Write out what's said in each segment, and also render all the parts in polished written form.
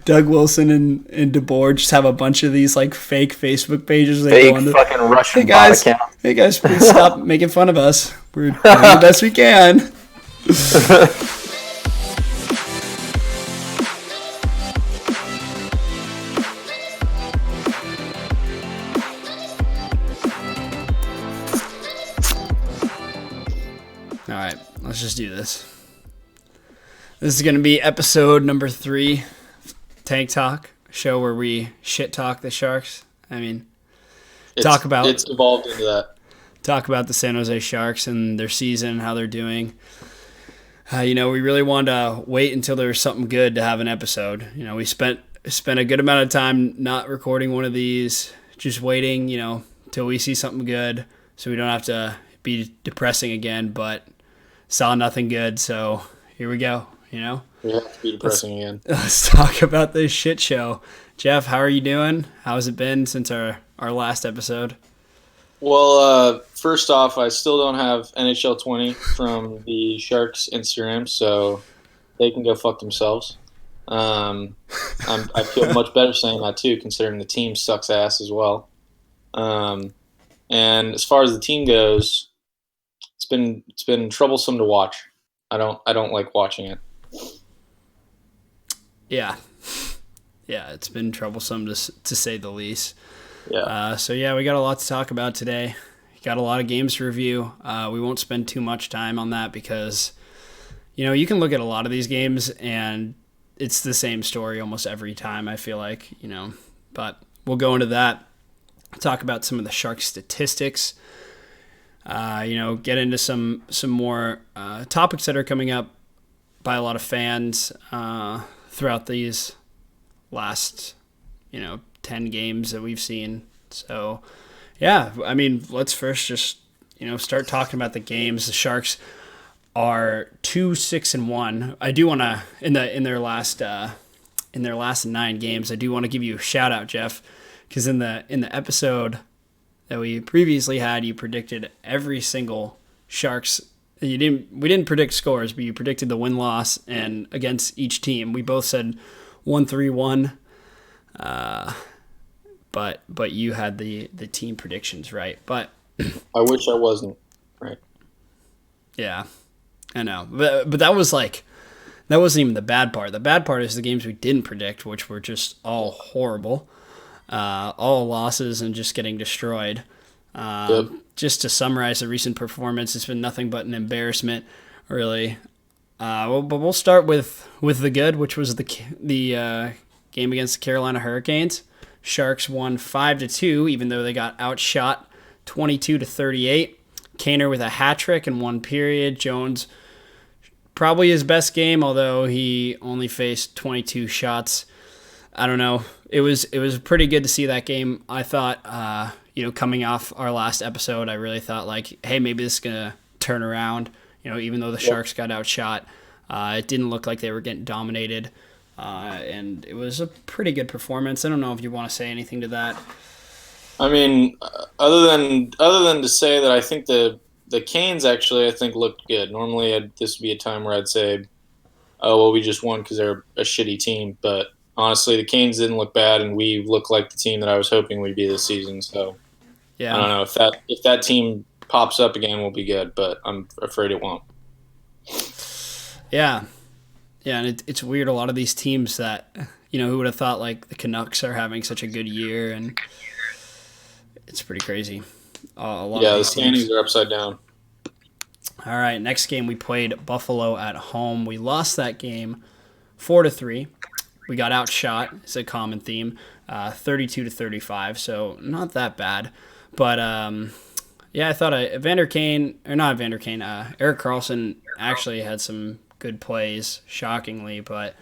Doug Wilson and Deboer just have a bunch of these like fake Facebook pages. They Fake go on to, fucking Russian hey guys, bot account. hey guys, please stop making fun of us. We're doing the best we can. All right, let's just do this. This is going to be episode number 3, Tank Talk, a show where we shit talk the Sharks. I mean, It's evolved into that. Talk about the San Jose Sharks and their season, how they're doing. We really wanted to wait until there was something good to have an episode. We spent a good amount of time not recording one of these, just waiting, till we see something good so we don't have to be depressing again, but saw nothing good, so here we go. We have to be depressing again. Let's talk about this shit show. Jeff, how are you doing? How's it been since our last episode? Well, first off, I still don't have NHL 20 from the Sharks Instagram, so they can go fuck themselves. I feel much better saying that too, considering the team sucks ass as well. And as far as the team goes, it's been troublesome to watch. I don't like watching it. Yeah, it's been troublesome to say the least. Yeah. We got a lot to talk about today. Got a lot of games to review. We won't spend too much time on that because, you can look at a lot of these games and it's the same story almost every time, I feel like, But we'll go into that, talk about some of the Sharks statistics, get into some more topics that are coming up by a lot of fans throughout these last, 10 games that we've seen. So, let's first just, start talking about the games. The Sharks are 2-6-1. I do want to, in their last 9 games, I do want to give you a shout out, Jeff, because in the episode that we previously had, you predicted every single Sharks. We didn't predict scores, but you predicted the win-loss and against each team. We both said 1-3-1. But you had the team predictions right. But I wish I wasn't right. Yeah, I know. But that wasn't even the bad part. The bad part is the games we didn't predict, which were just all horrible, all losses and just getting destroyed. Just to summarize the recent performance, it's been nothing but an embarrassment, really. But we'll start with the good, which was the game against the Carolina Hurricanes. Sharks won 5-2, even though they got outshot 22-38. Kaner with a hat trick in one period. Jones, probably his best game, although he only faced 22 shots. I don't know. It was pretty good to see that game. I thought, coming off our last episode, I really thought hey, maybe this is gonna turn around. Even though the Sharks got outshot, it didn't look like they were getting dominated. And it was a pretty good performance. I don't know if you want to say anything to that. I mean, other than to say that I think the Canes actually I think looked good. Normally this would be a time where I'd say, oh well, we just won because they're a shitty team. But honestly, the Canes didn't look bad, and we looked like the team that I was hoping we'd be this season. So yeah, I don't know if that team pops up again, we'll be good. But I'm afraid it won't. Yeah. Yeah, and it's weird. A lot of these teams that, who would have thought the Canucks are having such a good year, and it's pretty crazy. The standings are upside down. All right, next game we played Buffalo at home. We lost that game 4-3. We got outshot. It's a common theme, 32-35. So not that bad, but I thought Erik Karlsson actually had some good plays, shockingly, but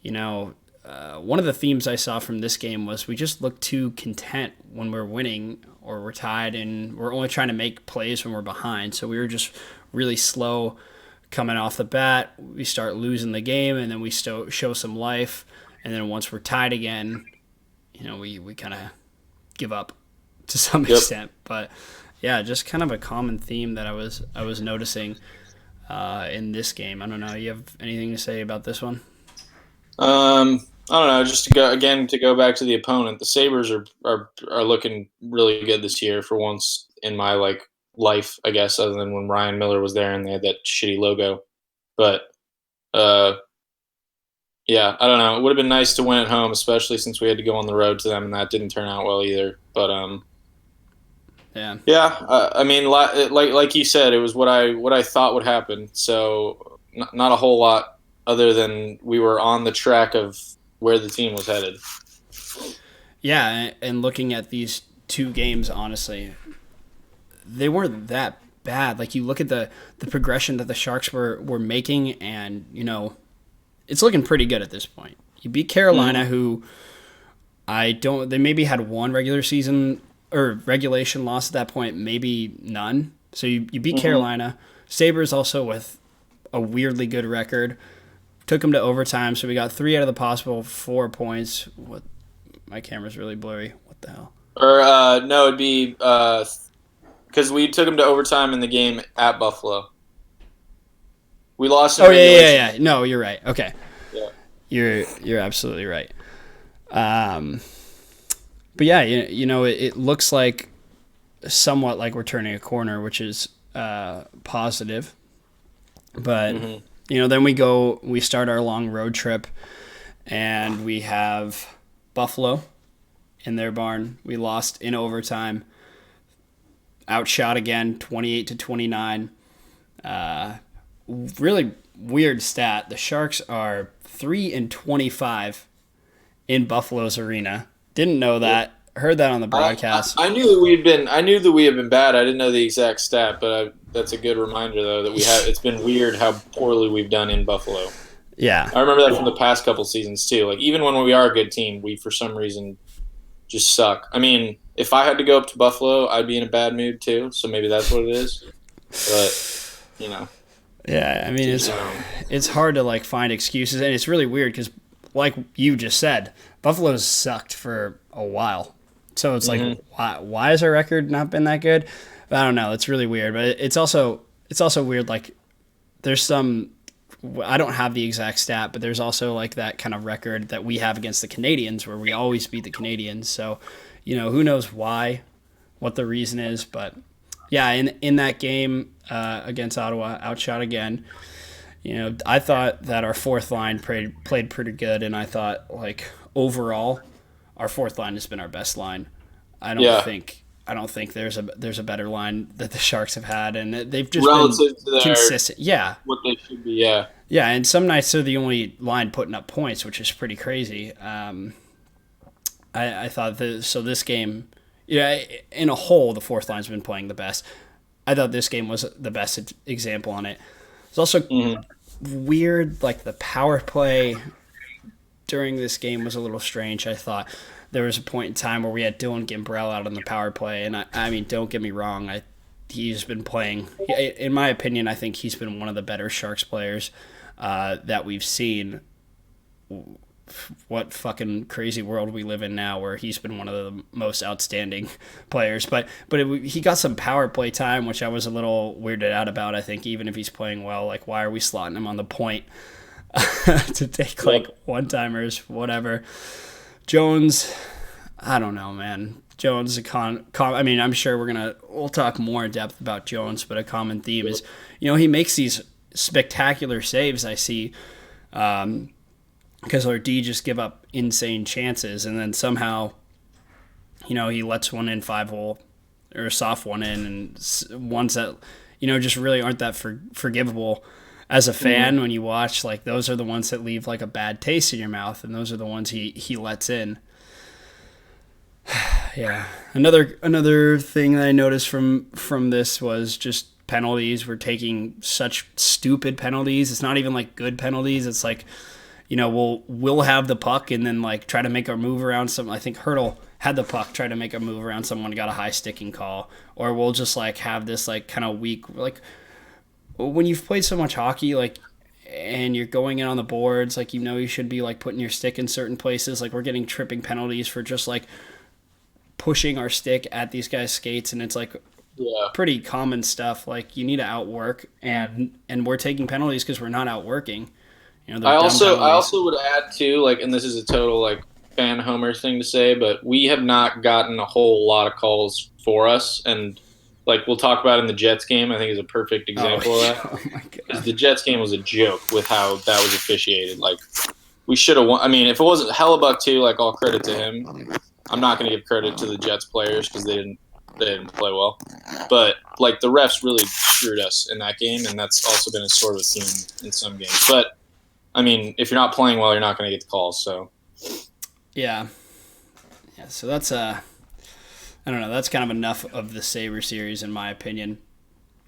one of the themes I saw from this game was we just look too content when we're winning or we're tied, and we're only trying to make plays when we're behind. So we were just really slow coming off the bat. We start losing the game, and then we show some life, and then once we're tied again, we kind of give up to some extent. But yeah, just kind of a common theme that I was noticing in this game. I don't know. You have anything to say about this one? I I don't know. Just to go back to the opponent, the Sabres are looking really good this year for once in my like life, I guess, other than when Ryan Miller was there and they had that shitty logo. But uh, yeah, I don't know. It would have been nice to win at home, especially since we had to go on the road to them, and that didn't turn out well either. But Yeah. yeah, I mean, like you said, it was what I thought would happen. So not a whole lot other than we were on the track of where the team was headed. Yeah, and looking at these two games, honestly, they weren't that bad. Like you look at the progression that the Sharks were making, and it's looking pretty good at this point. You beat Carolina, who they maybe had one regular season or regulation loss at that point, maybe none. So you beat Carolina. Sabres also with a weirdly good record. Took them to overtime, so we got 3 out of the possible 4 points. What? My camera's really blurry. What the hell? Or no, it'd be because we took them to overtime in the game at Buffalo. We lost. In yeah. No, you're right. Okay. Yeah. You're absolutely right. But yeah, it looks like somewhat like we're turning a corner, which is positive. But then we start our long road trip, and we have Buffalo in their barn. We lost in overtime. Outshot again, 28-29. Really weird stat. The Sharks are 3-25 in Buffalo's arena. Didn't know that. Heard that on the broadcast. I knew that we had been bad. I didn't know the exact stat, but that's a good reminder though that we have. It's been weird how poorly we've done in Buffalo. Yeah, I remember that from the past couple seasons too. Like even when we are a good team, we for some reason just suck. I mean, if I had to go up to Buffalo, I'd be in a bad mood too. So maybe that's what it is. But Yeah, I mean it's hard to like find excuses, and it's really weird because, like you just said, Buffalo's sucked for a while. So it's like, why has our record not been that good? But I don't know. It's really weird. But it's also weird. Like there's some. I don't have the exact stat, but there's also like that kind of record that we have against the Canadians where we always beat the Canadians. So, who knows why, what the reason is. But yeah, in that game against Ottawa, outshot again. I thought that our fourth line played pretty good, and I thought like overall, our fourth line has been our best line. I don't think there's a better line that the Sharks have had, and they've just relative been to consistent. Yeah, what they should be. Yeah, yeah, and some nights they're the only line putting up points, which is pretty crazy. I thought this game, in a whole, the fourth line's been playing the best. I thought this game was the best example on it. It's also weird, like the power play during this game was a little strange. I thought there was a point in time where we had Dylan Gambrell out on the power play, and I mean, don't get me wrong, he's been playing. In my opinion, I think he's been one of the better Sharks players that we've seen. What fucking crazy world we live in now, where he's been one of the most outstanding players. But he got some power play time, which I was a little weirded out about. I think even if he's playing well, like why are we slotting him on the point to take like one-timers, whatever. Jones, I don't know, man. Jones is I mean, I'm sure we'll talk more in depth about Jones, but a common theme is, he makes these spectacular saves. I see, because our D just give up insane chances, and then somehow, he lets one in 5-hole or a soft one in, and ones that, just really aren't that forgivable. As a fan, when you watch, like those are the ones that leave like a bad taste in your mouth, and those are the ones he lets in. Yeah. Another thing that I noticed from this was just penalties. We're taking such stupid penalties. It's not even like good penalties. It's like, we'll have the puck and then like try to make our move around something. I think Hurdle had the puck, tried to make a move around someone, got a high sticking call, or we'll just like have this like kind of weak like. When you've played so much hockey, like, and you're going in on the boards, like, you should be like putting your stick in certain places. Like, we're getting tripping penalties for just like pushing our stick at these guys' skates, and it's like pretty common stuff. Like, you need to outwork, and we're taking penalties because we're not outworking. They're down I penalties. also would add too, like, and this is a total like fan homer thing to say, but we have not gotten a whole lot of calls for us, and like we'll talk about in the Jets game, I think is a perfect Oh, example of that oh my because god. the Jets game was a joke with how that was officiated. Like we should have won. I mean, if it wasn't Hellebuck too, like all credit to him. I'm not going to give credit to the Jets players because they didn't play well, but like the refs really screwed us in that game, and that's also been a sort of a theme in some games. But I mean, if you're not playing well, you're not going to get the calls. So Yeah. Yeah. So that's I don't know. That's kind of enough of the Sabre series, in my opinion.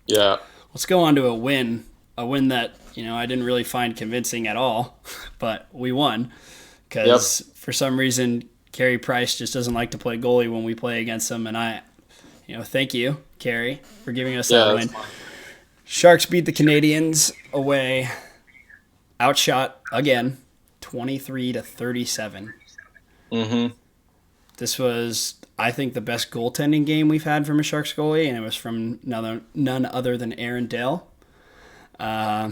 yeah, Let's go on to a win. A win that I didn't really find convincing at all, but we won yep, because for some reason Carey Price just doesn't like to play goalie when we play against him, and thank you, Carey, for giving us yeah, that that's win. fine. Sharks beat the Canadians away, outshot again, 23-37. Mm-hmm. This was, I think, the best goaltending game we've had from a Sharks goalie, and it was from none other than Aaron Dale. Uh,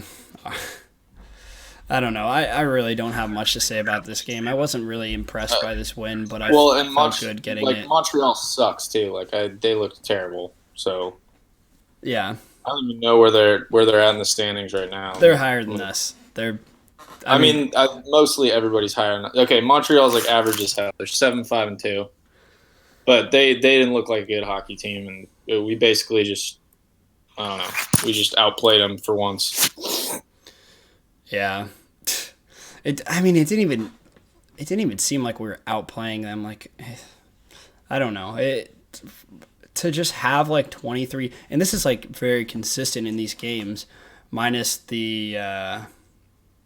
I don't know. I really don't have much to say about this game. I wasn't really impressed by this win, but I Well, and felt good getting it. Montreal sucks too. They looked terrible. So Yeah, I don't even know where they're at in the standings right now. they're higher than us. They're, I I mean, mean, mostly everybody's higher. Okay, Montreal's like average as hell. They're 7-5-2, but they didn't look like a good hockey team, and we basically just I don't know. We just outplayed them for once. yeah. It didn't even seem like we were outplaying them. Like, I don't know. To just have like 23, and this is like very consistent in these games, minus Jets.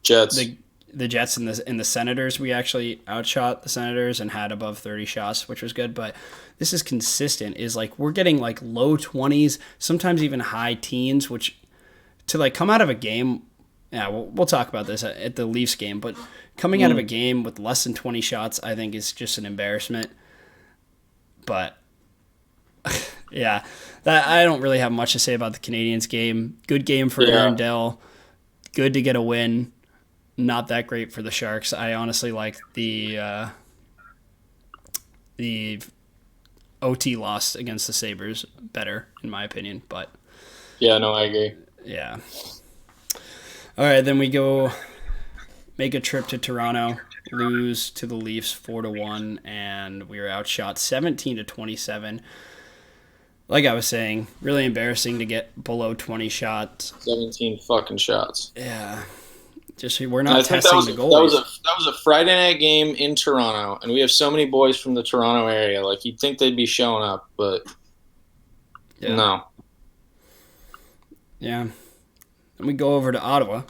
the Jets and the Senators. We actually outshot the Senators and had above 30 shots, which was good. But this is consistent. Is like we're getting like low 20s, sometimes even high teens, which to like come out of a game. Yeah, we'll talk about this at the Leafs game, but coming out of a game with less than 20 shots, I think is just an embarrassment. But yeah, that I don't really have much to say about the Canadiens game. Good game for Yeah. Aaron Dell. Good to get a win. Not that great for the Sharks. I honestly like the OT loss against the Sabres better, in my opinion. But Yeah, no, I agree. yeah. All right, then we go make a trip to Toronto, lose to the Leafs 4-1, and we were outshot 17-27. Like I was saying, really embarrassing to get below 20 shots. 17 fucking shots. Yeah, just we're And not I think testing the goalies. that was a Friday night game in Toronto, and we have so many boys from the Toronto area. Like you'd think they'd be showing up, but Yeah, no. yeah. And we go over to Ottawa,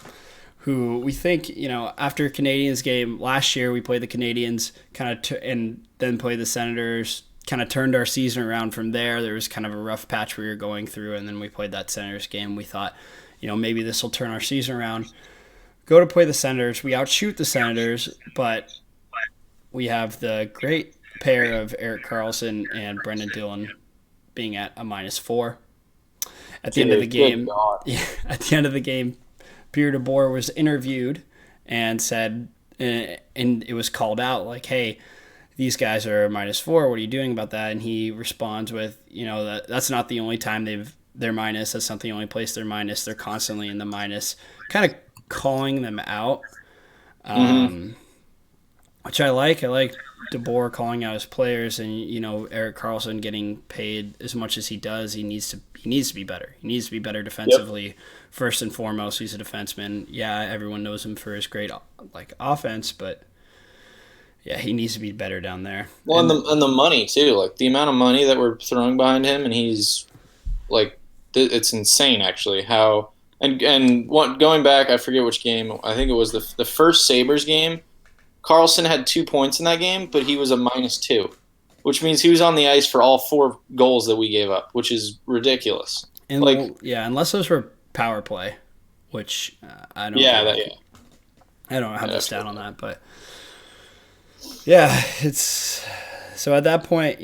who we think, after Canadians game last year, we played the Canadians and then played the Senators, kind of turned our season around from there. There was kind of a rough patch we were going through, and then we played that Senators game. We thought, maybe this will turn our season around. Go to play the Senators. We outshoot the Senators, but we have the great pair of Erik Karlsson and Brendan Dillon being at a -4. At the end of the Dude, good game, God. at the end of the game, Pierre Deboer was interviewed and said, and it was called out like, "Hey, these guys are -4. What are you doing about that?" And he responds with, that's not the only time they're minus. That's not the only place they're minus. They're constantly in the minus, kind of calling them out, Mm-hmm. which I like. I like DeBoer calling out his players, and Erik Karlsson getting paid as much as he does. He needs to be better. He needs to be better Yep. defensively. First and foremost, he's a defenseman. Yeah, everyone knows him for his great offense, but yeah, he needs to be better down there. Well, And and the money too, like the amount of money that we're throwing behind him, and he's like, it's insane actually. How and what going back, I forget which game. I think it was the first Sabres game. Carlson had 2 points in that game, but he was a -2, which means he was on the ice for all 4 goals that we gave up, which is ridiculous. Like, yeah, unless those were power play, which I don't yeah, think. yeah, I don't have the that's stat on that, but yeah, it's so at that point,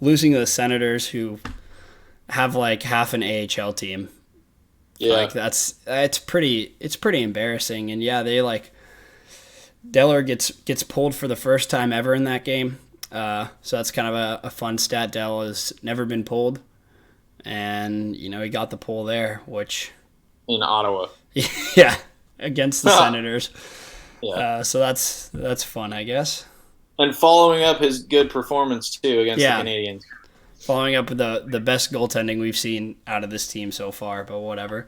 losing to the Senators, who have like half an AHL team, Yeah. Like it's pretty embarrassing. And yeah, they like Deller gets pulled for the first time ever in that game. So that's kind of a fun stat. Dell has never been pulled, and he got the pull there, which In Ottawa. yeah, against the Senators. Yeah. So that's fun, I guess. And following up his good performance too against the Yeah, Canadiens. following up with the best goaltending we've seen out of this team so far, but whatever.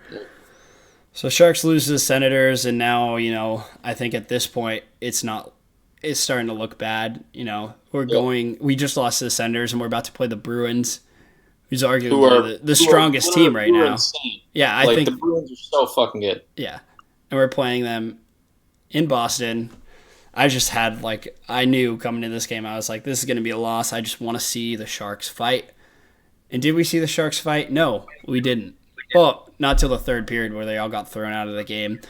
So Sharks lose to the Senators, and now I think at this point it's starting to look bad. We just lost to the Senators, and we're about to play the Bruins, who's arguably the strongest team right now. Insane. Yeah, I like think the Bruins are so fucking good. yeah, and we're playing them in Boston. I just had I knew coming into this game, I was like, this is going to be a loss. I just want to see the Sharks fight. And did we see the Sharks fight? No, we didn't. Well, not till the third period where they all got thrown out of the game.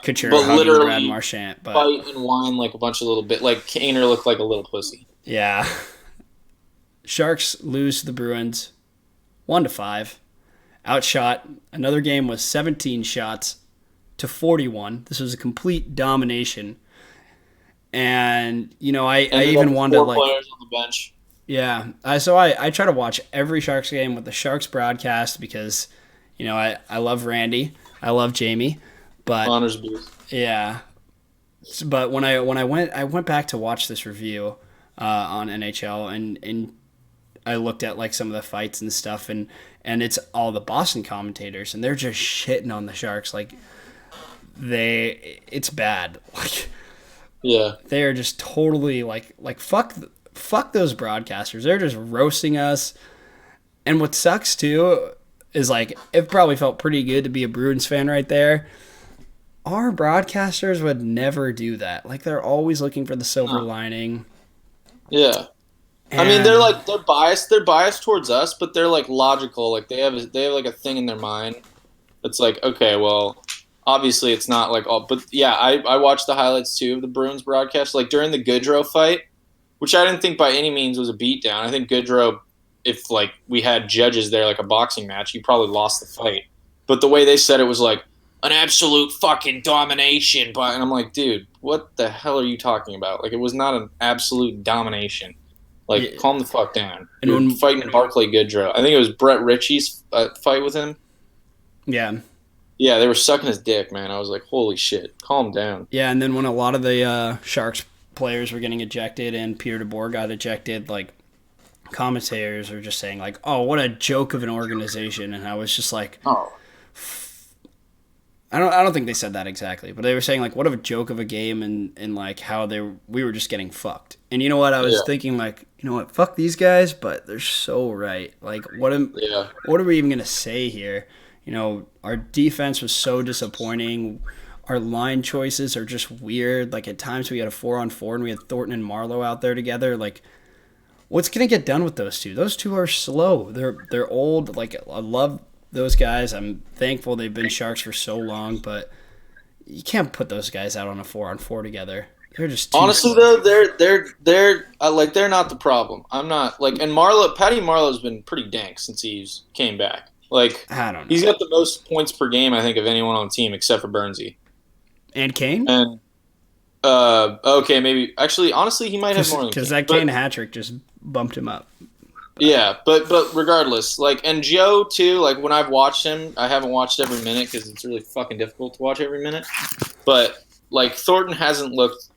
Couture but hugging literally Brad Marchand. But fight and whine like a bunch of little bit. Like Kaner looked like a little pussy. yeah. Sharks lose to the Bruins 1-5. Outshot. Another game was 17 shots to 41. This was a complete domination. And I even wanted four players on the bench. Yeah, so I try to watch every Sharks game with the Sharks broadcast because I love Randy, I love Jamie, but Honors boost. yeah, but when I went back to watch this review on NHL and I looked at some of the fights and stuff and it's all the Boston commentators and they're just shitting on the Sharks it's bad Yeah. They are just totally fuck those broadcasters. They're just roasting us. And what sucks too is it probably felt pretty good to be a Bruins fan right there. Our broadcasters would never do that. They're always looking for the silver lining. Yeah. And I mean, they're biased. They're biased towards us, but they're logical. They have a thing in their mind. It's okay, well, obviously, it's not all. But yeah, I watched the highlights too of the Bruins broadcast. During the Goodrow fight, which I didn't think by any means was a beatdown. I think Goodrow, if we had judges there a boxing match, he probably lost the fight. But the way they said it was an absolute fucking domination. And I'm like, dude, what the hell are you talking about? It was not an absolute domination. Calm the fuck down. And when fighting Barclay Goodrow, I think it was Brett Ritchie's fight with him. Yeah. Yeah, they were sucking his dick, man. I was like, holy shit, calm down. Yeah, and then when a lot of the Sharks players were getting ejected and Pierre Deboer got ejected, commentators are just saying oh, what a joke of an organization. And I was just oh. I don't think they said that exactly, but they were saying what a joke of a game and how we were just getting fucked. And you know what? I was thinking you know what? Fuck these guys, but they're so right. What are we even gonna say here? Our defense was so disappointing. Our line choices are just weird. At times we had a 4-on-4 and we had Thornton and Marleau out there together. What's gonna get done with those two? Those two are slow. They're old. I love those guys. I'm thankful they've been Sharks for so long, but you can't put those guys out on a 4-on-4 together. They're just too honestly slow. though they're not the problem. I'm not and Patty Marleau's been pretty dank since he's came back. I don't know. He's got the most points per game I think of anyone on the team except for Bernsey. And Kane? And okay, maybe actually honestly he might have more than because that Kane hat trick just bumped him up. Yeah, but regardless, and Joe too. When I've watched him, I haven't watched every minute because it's really fucking difficult to watch every minute. But Thornton hasn't looked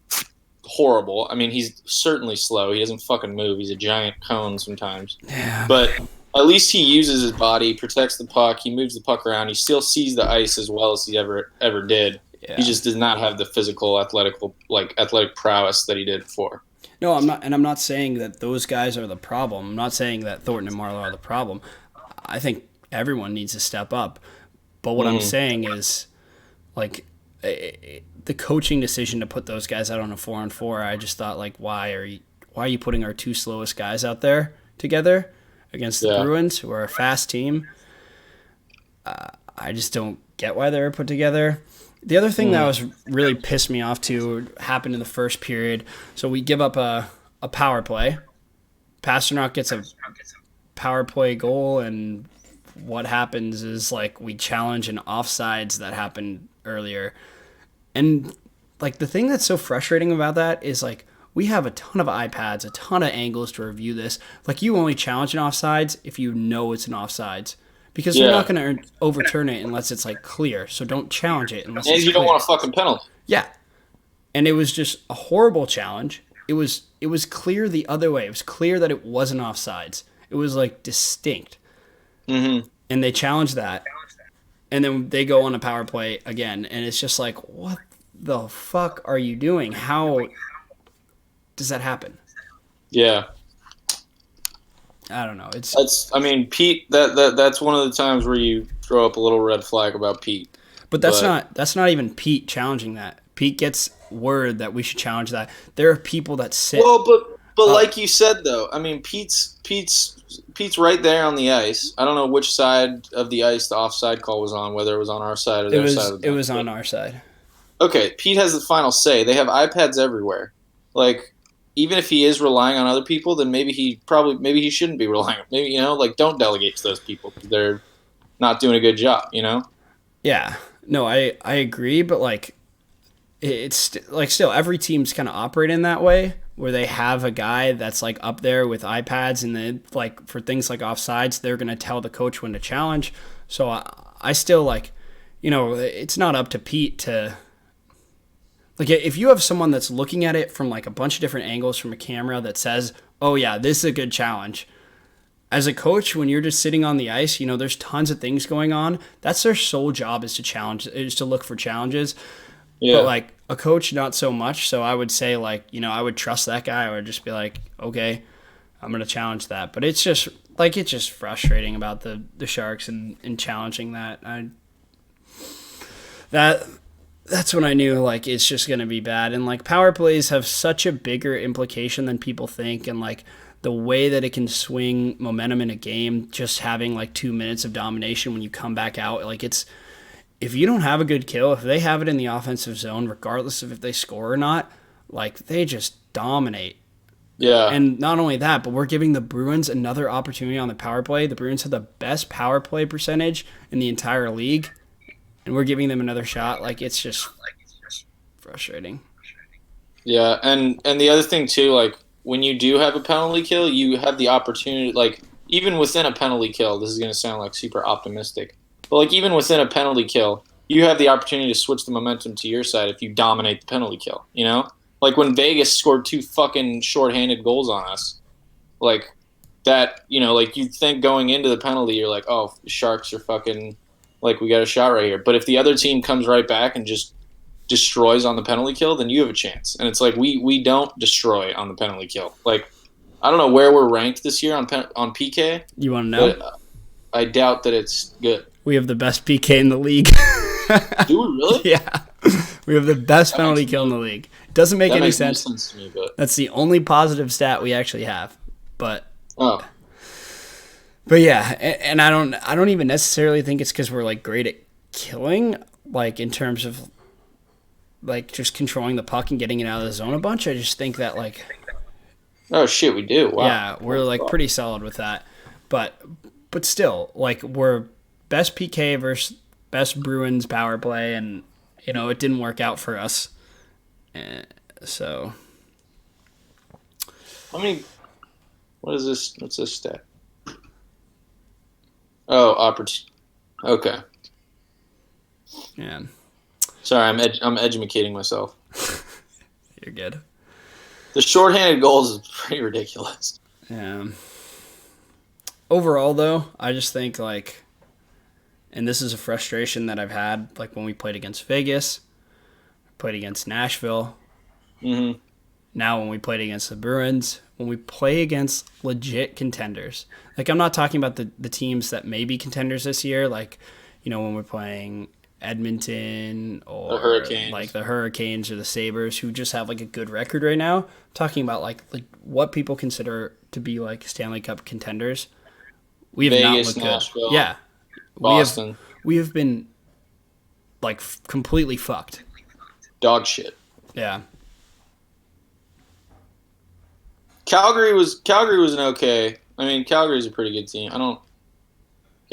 horrible. I mean, he's certainly slow. He doesn't fucking move. He's a giant cone sometimes. Yeah. But at least he uses his body, protects the puck, he moves the puck around. He still sees the ice as well as he ever did. Yeah. He just does not have the physical, athletic prowess that he did before. No, I'm not, and I'm not saying that those guys are the problem. I'm not saying that Thornton and Marleau are the problem. I think everyone needs to step up. But what I'm saying is, the coaching decision to put those guys out on a 4-on-4, I just thought, why are you putting our two slowest guys out there together against the Bruins, who are a fast team? I just don't get why they were put together. The other thing that was really pissed me off too happened in the first period. So we give up a power play. Pasternak gets a power play goal, and what happens is like we challenge an offsides that happened earlier. And like the thing that's so frustrating about that is like we have a ton of iPads, a ton of angles to review this. Like you only challenge an offsides if you know it's an offsides because they're not Yeah, going to overturn it unless it's like clear. So don't challenge it unless and it's you don't clear. want a fucking penalty. Yeah. And it was just a horrible challenge. It was clear the other way. It was clear that it wasn't offsides. It was like distinct. Mm-hmm. And they challenged that. And then they go on a power play again and it's just like what the fuck are you doing? How does that happen? Yeah. I don't know. It's I mean, Pete. That's one of the times where you throw up a little red flag about Pete. but that's not even Pete challenging that. Pete gets word that we should challenge that. There are people that sit Well, but up. like you said though, I mean, Pete's right there on the ice. I don't know which side of the ice the offside call was on, whether it was on our side or It their side was of the it bench. was on our side. Okay, Pete has the final say. They have iPads everywhere. Like, even if he is relying on other people, then maybe he shouldn't be relying. Maybe like don't delegate to those people because they're not doing a good job. Yeah. No, I agree, but like it's like still every team's kind of operating that way where they have a guy that's like up there with iPads and then like for things like offsides they're going to tell the coach when to challenge. So I still like it's not up to Pete to like if you have someone that's looking at it from like a bunch of different angles from a camera that says, "Oh yeah, this is a good challenge." As a coach, when you're just sitting on the ice, there's tons of things going on. That's their sole job is to look for challenges. But Yeah, like a coach, not so much. So I would say like, I would trust that guy. I would just be like, okay, I'm gonna challenge that. But it's just frustrating about the Sharks and challenging that. That's when I knew like it's just gonna be bad. And like power plays have such a bigger implication than people think, and like the way that it can swing momentum in a game, just having like 2 minutes of domination when you come back out, like it's if you don't have a good kill, if they have it in the offensive zone, regardless of if they score or not, like they just dominate. yeah, And not only that, but we're giving the Bruins another opportunity on the power play. The Bruins have the best power play percentage in the entire league, and we're giving them another shot. Like it's just frustrating. yeah. And the other thing too, like when you do have a penalty kill, you have the opportunity. Like even within a penalty kill, this is going to sound like super optimistic, but like even within a penalty kill, you have the opportunity to switch the momentum to your side if you dominate the penalty kill. Like when Vegas scored two fucking shorthanded goals on us, like that. Like you think going into the penalty, you're like, oh, the Sharks are fucking like we got a shot right here. But if the other team comes right back and just destroys on the penalty kill, then you have a chance. And it's like we don't destroy on the penalty kill. Like I don't know where we're ranked this year on PK, You want to know? but I doubt that it's good. We have the best PK in the league. Do we really? Yeah. We have the best penalty kill in the league. Doesn't make That any makes no sense. sense to me, but That's the only positive stat we actually have. But oh yeah, and I don't even necessarily think it's because we're like great at killing, like in terms of like just controlling the puck and getting it out of the zone a bunch. I just think that like oh shit, we do. Wow. yeah, we're like pretty solid with that. But still, like we're best PK versus best Bruins power play, and it didn't work out for us. So How many? What is this? What's this stat? Oh, opportunity. Okay. yeah, Sorry, I'm educating myself. you're good. The shorthanded goals is pretty ridiculous. Yeah. Overall, though, I just think like, and this is a frustration that I've had, like when we played against Vegas, played against Nashville. Mm-hmm. Now, when we played against the Bruins, when we play against legit contenders, like I'm not talking about the teams that may be contenders this year, like, when we're playing Edmonton or The Hurricanes. like the Hurricanes or the Sabres who just have like a good record right now. I'm talking about like what people consider to be like Stanley Cup contenders. We have not Vegas, looked Nashville, good. Yeah. Boston, We have been like completely fucked. dog shit. Yeah. Calgary was an okay. I mean, Calgary's a pretty good team.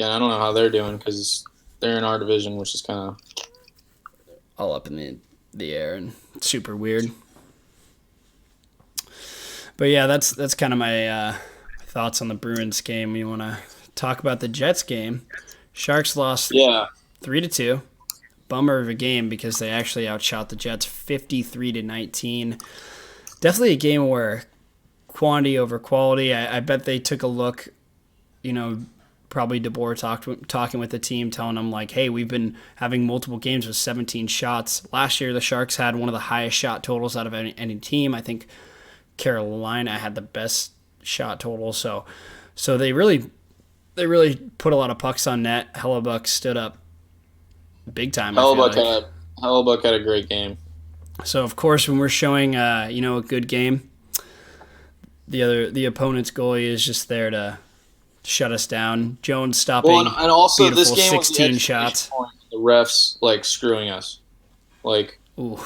Again, I don't know how they're doing because they're in our division, which is kind of all up in the air and super weird. But yeah, that's kind of my thoughts on the Bruins game. You want to talk about the Jets game? Sharks lost yeah. 3-2. Bummer of a game because they actually outshot the Jets 53-19. Definitely a game where quantity over quality. I bet they took a look, probably Deboer talking with the team, telling them like, hey, we've been having multiple games with 17 shots. Last year, the Sharks had one of the highest shot totals out of any team. I think Carolina had the best shot total. So they really put a lot of pucks on net. Hellebuck stood up big time. Hellebuck had a great game. So of course, when we're showing a good game, the opponent's goalie is just there to shut us down. Jones stopping. Well, and also beautiful this game 16 was the shots. Point, the refs like screwing us. Like, ooh.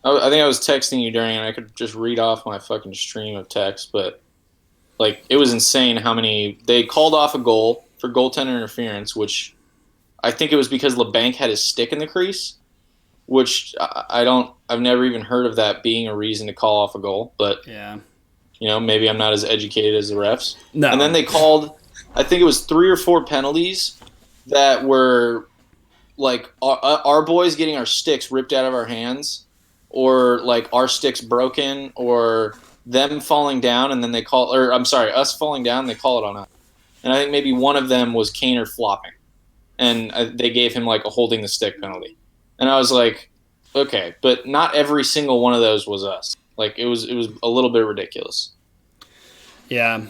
I think I was texting you during, and I could just read off my fucking stream of text, but like it was insane how many they called off a goal for goaltender interference, which I think it was because LeBanc had his stick in the crease, which I've never even heard of that being a reason to call off a goal, but yeah. Maybe I'm not as educated as the refs. No. And then they called, I think it was 3 or 4 penalties that were like our boys getting our sticks ripped out of our hands, or like our sticks broken, or them falling down and then us falling down, they call it on us. And I think maybe one of them was Kaner flopping. And they gave him like a holding the stick penalty. And I was like, okay, but not every single one of those was us. Like it was a little bit ridiculous. Yeah,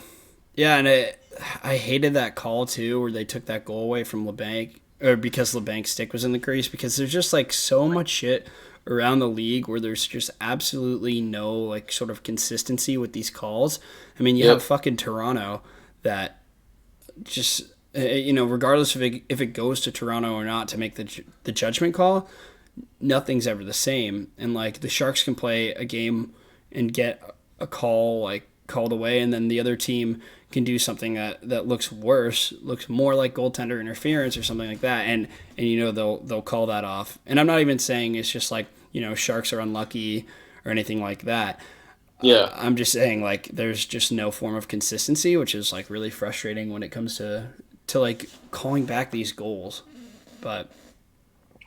and I hated that call too, where they took that goal away from LeBanc, or because LeBanc's stick was in the crease. Because there's just like so much shit around the league where there's just absolutely no like sort of consistency with these calls. I mean, you have fucking Toronto that just regardless if it goes to Toronto or not to make the judgment call, nothing's ever the same. And like the Sharks can play a game and get a call like called away, and then the other team can do something that looks worse, looks more like goaltender interference or something like that, and they'll call that off. And I'm not even saying it's just like Sharks are unlucky or anything like that. Yeah, I'm just saying like there's just no form of consistency, which is like really frustrating when it comes to like calling back these goals. But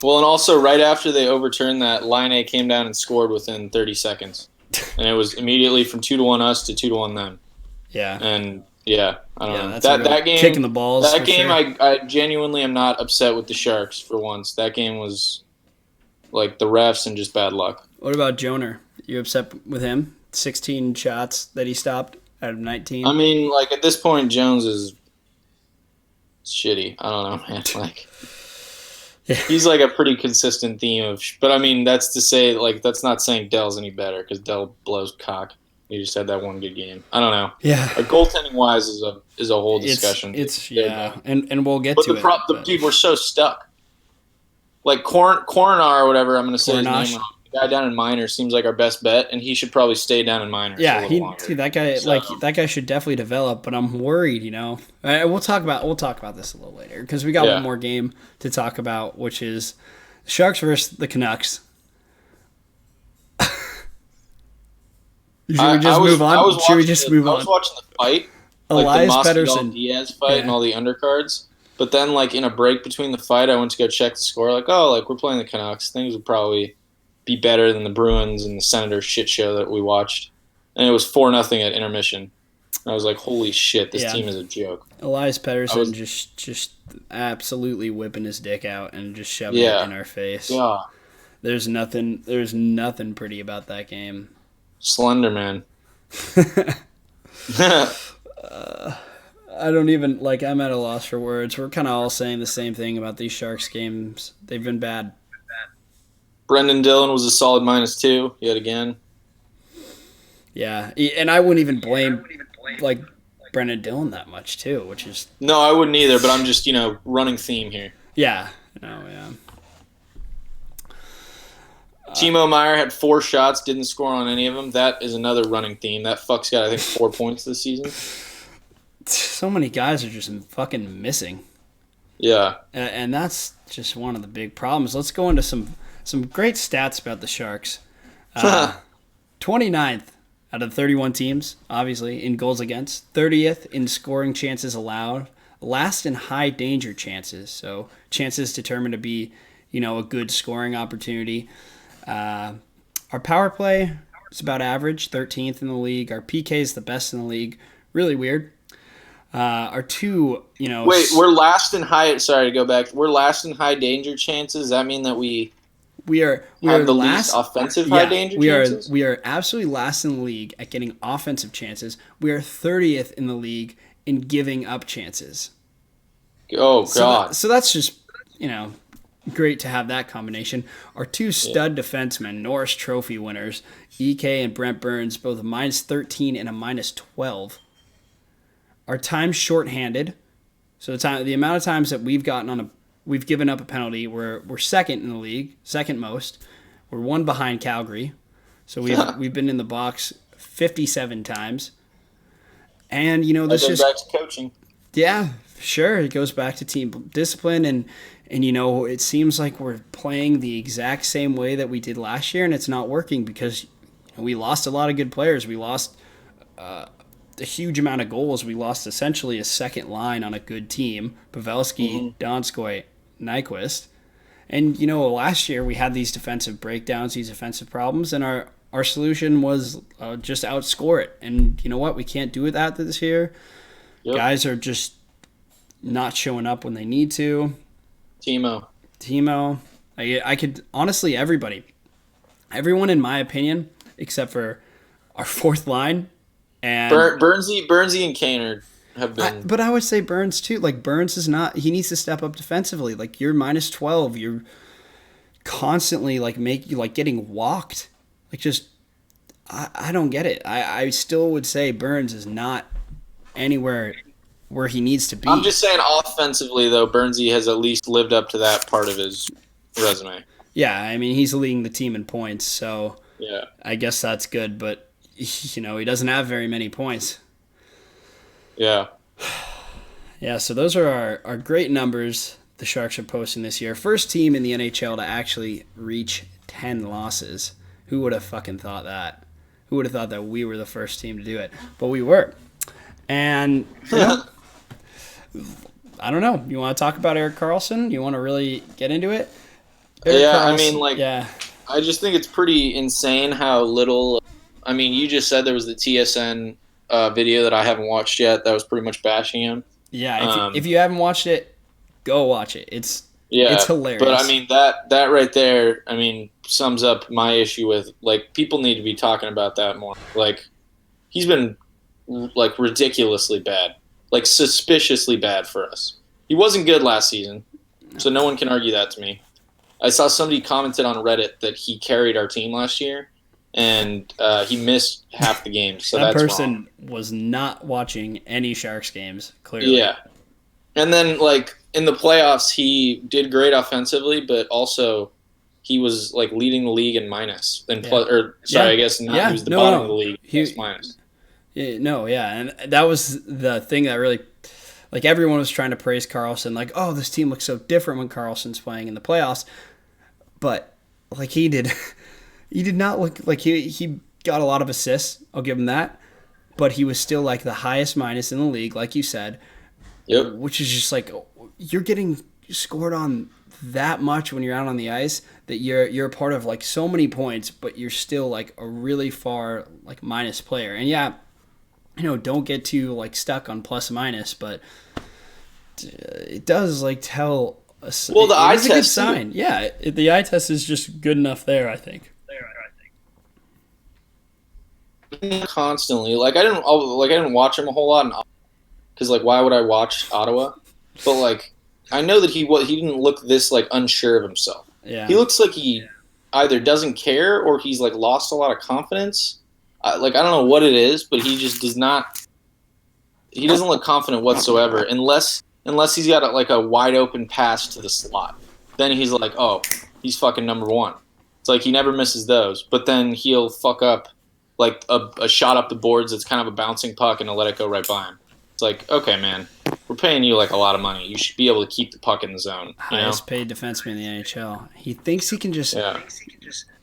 well, and also right after they overturned that, Line came down and scored within 30 seconds, and it was immediately from 2-1 us to 2-1 them. Yeah, and I don't know that game kicking the balls. That game, sure. I genuinely am not upset with the Sharks for once. That game was like the refs and just bad luck. What about Joner? You upset with him? 16 shots that he stopped out of 19. I mean, like at this point, Jones is shitty. I don't know, man. Like he's like a pretty consistent theme of. But I mean, that's to say, like that's not saying Dell's any better because Dell blows cock. He just had that one good game. I don't know. Yeah. Like, goaltending wise is a whole discussion. It's and we'll get to it. But dude, we're so stuck. Like Coronar or whatever, I'm going to say his name wrong. The guy down in minors seems like our best bet, and he should probably stay down in minors. Yeah, that guy should definitely develop. But I'm worried, We'll talk about this a little later because we got one more game to talk about, which is the Sharks versus the Canucks. Should we just move on? I was watching the fight, Elias like the Pettersson Diaz fight and all the undercards. But then, like in a break between the fight, I went to go check the score. Like, we're playing the Canucks. Things would probably be better than the Bruins and the Senators shit show that we watched. And it was 4-0 at intermission. I was like, holy shit, this team is a joke. Elias Pettersson just absolutely whipping his dick out and just shoving it in our face. Yeah. There's nothing pretty about that game. Slender Man. I don't even, I'm at a loss for words. We're kind of all saying the same thing about these Sharks games. They've been bad. Brendan Dillon was a solid -2 yet again. Yeah, and I wouldn't even blame Brendan Dillon that much too, which is no, I wouldn't either. But I'm just running theme here. Yeah, yeah. Timo Meyer had 4 shots, didn't score on any of them. That is another running theme. That fuck's got I think 4 points this season. So many guys are just fucking missing. Yeah. And that's just one of the big problems. Let's go into some great stats about the Sharks. 29th out of 31 teams, obviously, in goals against, 30th in scoring chances allowed, last in high danger chances. So chances determined to be, a good scoring opportunity. Our power play is about average, 13th in the league. Our PK is the best in the league. Really weird. Our two, Wait, we're last in high. Sorry to go back. We're last in high danger chances. Does that mean that we we are have the last least offensive high yeah, danger we are chances? we are absolutely last in the league at getting offensive chances. We are 30th in the league in giving up chances. Oh God. So that's just, great to have that combination. Our two stud defensemen, Norris Trophy winners, EK and Brent Burns, both a -13 and a -12. Our time shorthanded, so the amount of times that we've given up a penalty, we're second in the league, second most. We're one behind Calgary, so we've been in the box 57 times. And That this goes just back to coaching. yeah, sure. It goes back to team discipline, and it seems like we're playing the exact same way that we did last year, and it's not working because we lost a lot of good players. We lost a huge amount of goals. We lost essentially a second line on a good team: Pavelski, Donskoy, Nyquist. And last year we had these defensive breakdowns, these offensive problems, and our solution was just outscore it. And you know what? We can't do that this year. Yep. Guys are just not showing up when they need to. Timo. I could honestly everyone in my opinion, except for our fourth line and Burnsy and Kaner have been. but I would say Burns too. Like Burns is not. He needs to step up defensively. Like you're -12. You're constantly getting walked. Like just I don't get it. I still would say Burns is not anywhere where he needs to be. I'm just saying offensively, though, Burnsy has at least lived up to that part of his resume. Yeah, I mean, he's leading the team in points, so yeah, I guess that's good, but, he doesn't have very many points. Yeah. Yeah, so those are our great numbers the Sharks are posting this year. First team in the NHL to actually reach 10 losses. Who would have fucking thought that? Who would have thought that we were the first team to do it? But we were. And, I don't know. You want to talk about Erik Karlsson? You want to really get into it? I just think it's pretty insane how little. I mean, you just said there was the TSN video that I haven't watched yet that was pretty much bashing him. Yeah, if you haven't watched it, go watch it. It's hilarious. But I mean that right there, sums up my issue with people need to be talking about that more. He's been ridiculously bad, suspiciously bad for us. He wasn't good last season, so no one can argue that to me. I saw somebody commented on Reddit that he carried our team last year, and he missed half the games. So that that's person wrong. Was not watching any Sharks games. Clearly, yeah. And then in the playoffs, he did great offensively, but also he was leading the league in minus. I guess not. He was the bottom of the league. Plus minus. And that was the thing that really, everyone was trying to praise Karlsson, oh, this team looks so different when Karlsson's playing in the playoffs, but he did not look like he got a lot of assists. I'll give him that, but he was still the highest minus in the league, like you said. Yep. Which is just you're getting scored on that much when you're out on the ice that you're a part of so many points, but you're still a really far minus player. And yeah, don't get too stuck on plus minus, but it does tell us. Well, the eye test is a good sign. Yeah, the eye test is just good enough there, I think. Constantly, I didn't watch him a whole lot because why would I watch Ottawa? But I know that he didn't look this unsure of himself. Yeah, he looks like he either doesn't care or he's lost a lot of confidence. I don't know what it is, but he just does not. He doesn't look confident whatsoever, unless he's got a wide open pass to the slot. Then he's oh, he's fucking number one. It's he never misses those, but then he'll fuck up a shot up the boards that's kind of a bouncing puck and he'll let it go right by him. It's okay, man, we're paying you like a lot of money. You should be able to keep the puck in the zone. Highest paid defenseman in the NHL. He thinks he can just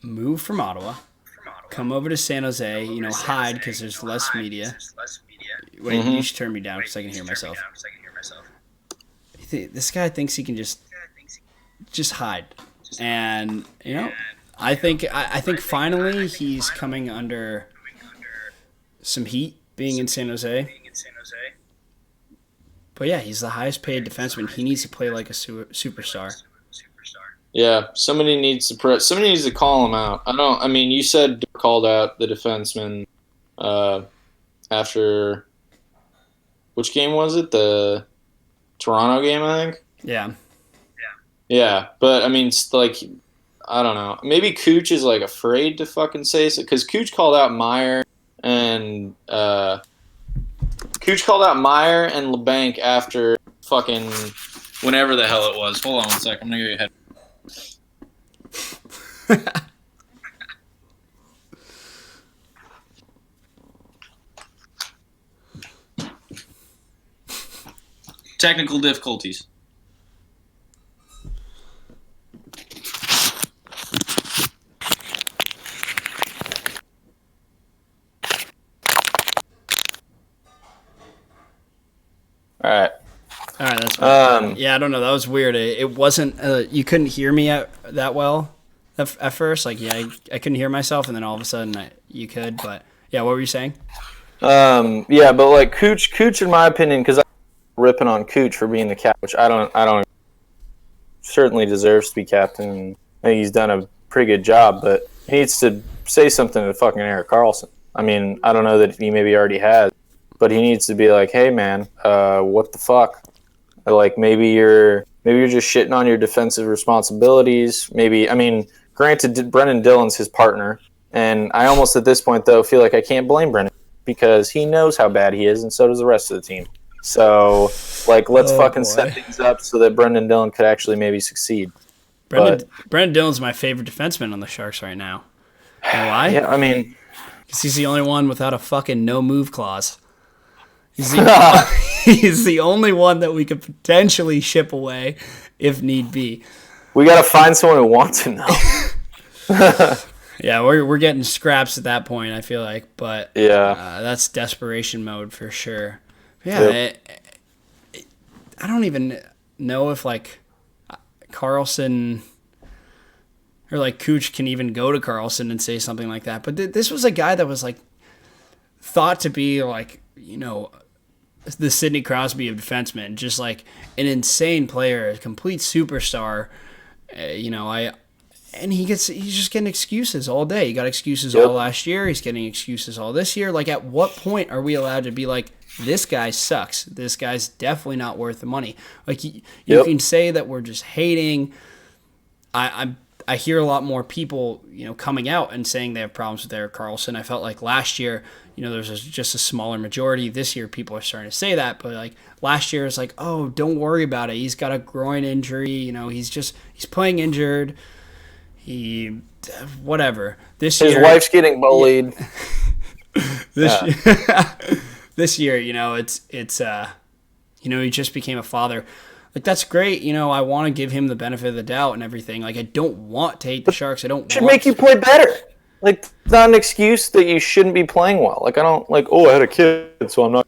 move from Ottawa, come over to San Jose, hide because there's less media. Wait, you should turn me down because I can hear myself. This guy thinks he can just hide, and I think finally he's coming under some heat being in San Jose. But yeah, he's the highest paid defenseman. He needs to play like a superstar. Yeah, somebody needs to call him out. I mean, you said called out the defenseman after which game was it? The Toronto game, I think. Yeah. Yeah, but I mean, like, I don't know. Maybe Cooch is like afraid to fucking say so because Cooch called out Meyer and LeBanc after fucking whenever the hell it was. Hold on one sec. I'm gonna give you a head. Technical difficulties. All right, that's fine. Yeah, I don't know. That was weird. It wasn't. You couldn't hear me that well at first. Like, yeah, I couldn't hear myself, and then all of a sudden you could. But yeah, what were you saying? Yeah, but like Cooch, in my opinion, because I'm ripping on Cooch for being the captain, which I don't certainly deserves to be captain. I think he's done a pretty good job, but he needs to say something to fucking Erik Karlsson. I mean, I don't know that he maybe already has, but he needs to be like, hey man, what the fuck? Like maybe you're just shitting on your defensive responsibilities. Maybe, I mean, granted, Brendan Dillon's his partner, and I almost at this point though feel like I can't blame Brendan because he knows how bad he is, and so does the rest of the team. So, like, let's set things up so that Brendan Dillon could actually maybe succeed. Brendan Dillon's my favorite defenseman on the Sharks right now. You know why? Yeah, I mean, because he's the only one without a fucking no move clause. He's the only one that we could potentially ship away if need be. We got to find someone who wants him, though. Yeah, we're getting scraps at that point, I feel like. But yeah, that's desperation mode for sure. Yeah, I don't even know if, like, Karlsson or, like, Cooch can even go to Karlsson and say something like that. But this was a guy that was, like, thought to be, like, the Sidney Crosby of defensemen, just, like, an insane player, a complete superstar. And he's just getting excuses all day. He got excuses all last year. He's getting excuses all this year. Like, at what point are we allowed to be like, this guy sucks. This guy's definitely not worth the money. Like, you can say that we're just hating. I hear a lot more people, coming out and saying they have problems with Erik Karlsson. I felt like last year, there's just a smaller majority. This year, people are starting to say that. But, like, last year, it's like, oh, don't worry about it. He's got a groin injury. He's playing injured. Whatever. His wife's getting bullied. This year, it's he just became a father. Like, that's great. I want to give him the benefit of the doubt and everything. Like, I don't want to hate the Sharks. It should make you play better. Like, it's not an excuse that you shouldn't be playing well. Like, I don't, like, I had a kid, so I'm not.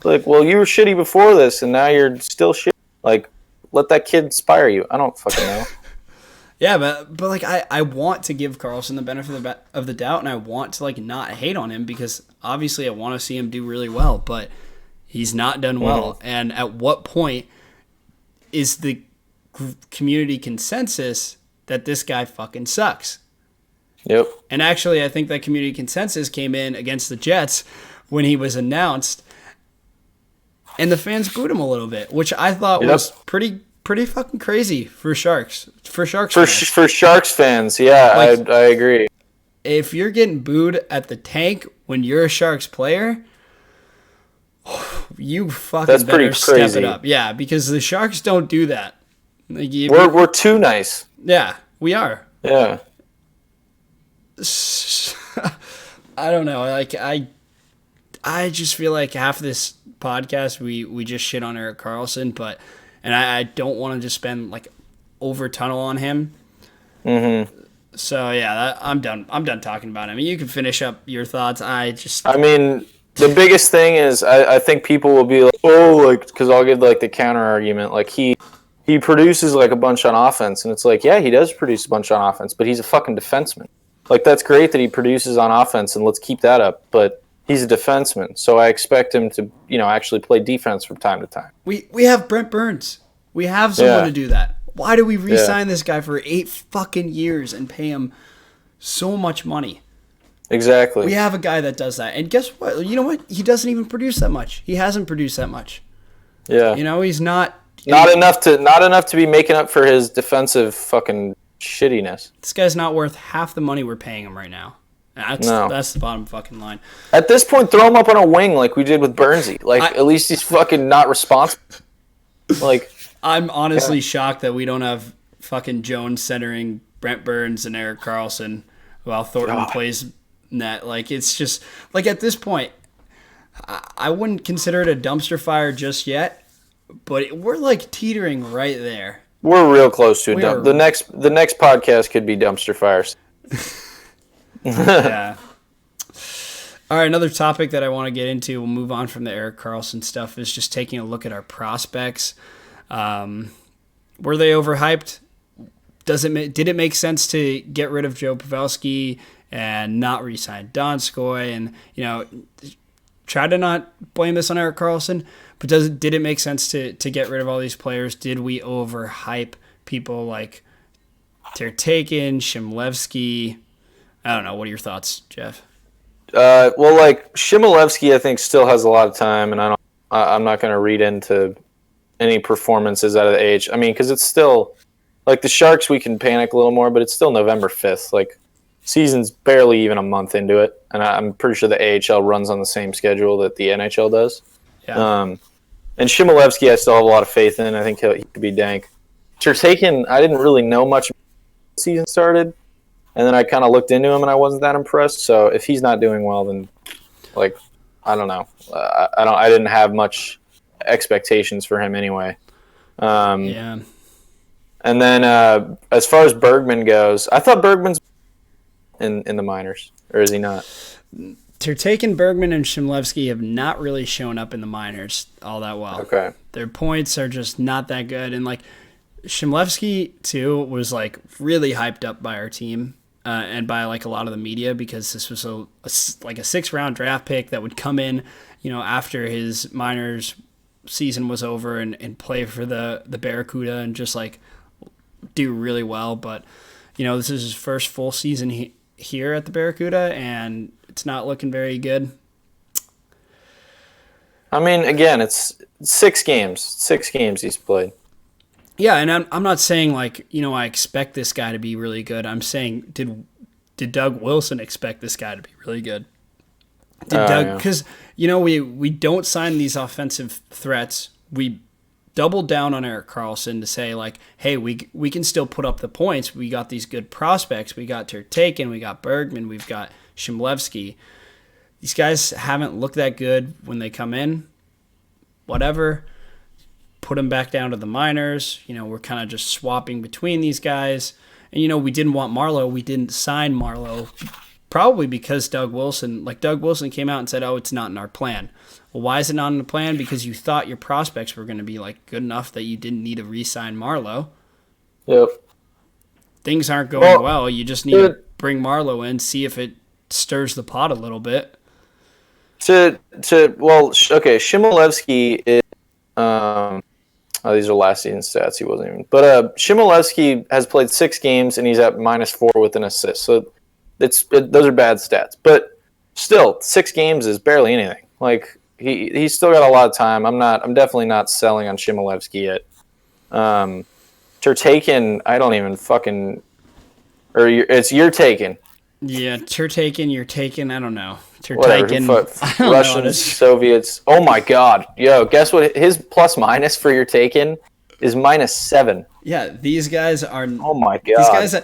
Like, well, you were shitty before this, and now you're still shitty. Like, let that kid inspire you. I don't fucking know. Yeah, but like, I want to give Karlsson the benefit of the doubt, and I want to, like, not hate on him because obviously I want to see him do really well, but he's not done well. And at what point is the community consensus that this guy fucking sucks? Yep. And actually, I think that community consensus came in against the Jets when he was announced, and the fans booed him a little bit, which I thought was pretty fucking crazy for Sharks. For Sharks fans, yeah, like, I agree. If you're getting booed at the tank when you're a Sharks player, you fucking better step it up. Yeah, because the Sharks don't do that. Like, we're too nice. Yeah, we are. Yeah. I don't know. Like, I I just feel like half of this podcast we just shit on Erik Karlsson, and I don't want to just spend like over tunnel on him. Mm-hmm. So yeah, I'm done. I'm done talking about him. You can finish up your thoughts. I mean, the biggest thing is I think people will be like, oh, like, because I'll give like the counter argument, like he produces like a bunch on offense, and it's like, yeah, he does produce a bunch on offense, but he's a fucking defenseman. Like, that's great that he produces on offense, and let's keep that up, but he's a defenseman, so I expect him to, actually play defense from time to time. We have Brent Burns. We have someone to do that. Why do we re-sign this guy for 8 fucking years and pay him so much money? Exactly. We have a guy that does that. And guess what? You know what? He doesn't even produce that much. He hasn't produced that much. Yeah. He's not... Not enough to be making up for his defensive fucking shittiness. This guy's not worth half the money we're paying him right now. That's the bottom fucking line. At this point, throw him up on a wing like we did with Burnsy. Like, at least he's fucking not responsible. Like... I'm honestly shocked that we don't have fucking Jones centering Brent Burns and Erik Karlsson while Thornton plays net. Like, it's just... Like, at this point, I wouldn't consider it a dumpster fire just yet, but we're, like, teetering right there. We're real close to it. The next podcast could be dumpster fires. Yeah. All right, another topic that I want to get into, we'll move on from the Erik Karlsson stuff, is just taking a look at our prospects. Were they overhyped? Did it make sense to get rid of Joe Pavelski and not re-sign Donskoy? And try to not blame this on Erik Karlsson, but did it make sense to get rid of all these players? Did we overhype people like Tertaken, Shimlevsky? I don't know. What are your thoughts, Jeff? Well, like Shimlevsky, I think still has a lot of time, and I'm not going to read into any performances out of the age. I mean, because it's still, like, the Sharks, we can panic a little more, but it's still November 5th. Like, season's barely even a month into it, and I'm pretty sure the AHL runs on the same schedule that the NHL does. Yeah. And Shimlevsky, I still have a lot of faith in. I think he could be dank. Tertaken, I didn't really know much when the season started, and then I kind of looked into him, and I wasn't that impressed. So if he's not doing well, then, like, I don't know. I didn't have much expectations for him anyway. Yeah. And then as far as Bergman goes, I thought Bergman's in the minors, or is he not? Tertaken, Bergman, and Shimlevsky have not really shown up in the minors all that well. Okay. Their points are just not that good. And, like, Shimlevsky, too, was, like, really hyped up by our team and by, like, a lot of the media, because this was a 6th-round draft pick that would come in, after his minors season was over and play for the Barracuda and just, like, do really well. But, this is his first full season here at the Barracuda, and it's not looking very good. I mean, again, it's 6 games. 6 games he's played. Yeah, and I'm not saying, like, I expect this guy to be really good. I'm saying, did Doug Wilson expect this guy to be really good? Because, we don't sign these offensive threats. We doubled down on Erik Karlsson to say, like, hey, we can still put up the points. We got these good prospects. We got Tertaken, we got Bergman, we've got Shimlevsky. These guys haven't looked that good when they come in. Whatever. Put them back down to the minors. We're kind of just swapping between these guys. And, we didn't want Marleau. We didn't sign Marleau. Probably because Doug Wilson came out and said, oh, it's not in our plan. Well, why is it not in the plan? Because you thought your prospects were going to be, like, good enough that you didn't need to re-sign Marleau. Yep. Things aren't going well. You just need to bring Marleau in, see if it stirs the pot a little bit. Okay, Shimlevsky is these are last season stats. He wasn't even. But Shimlevsky has played 6 games and he's at -4 with an assist. So those are bad stats. But still, 6 games is barely anything. Like, he's still got a lot of time. I'm definitely not selling on Shimlevsky yet. Tertaken, I don't even fucking. Or it's you're taken. Yeah, Tertaken, you're taken. I don't know. Tertaken, Russians, Soviets. Oh my God, yo! Guess what? His plus/minus for your taken is -7. Yeah, these guys are. Oh my God! These guys,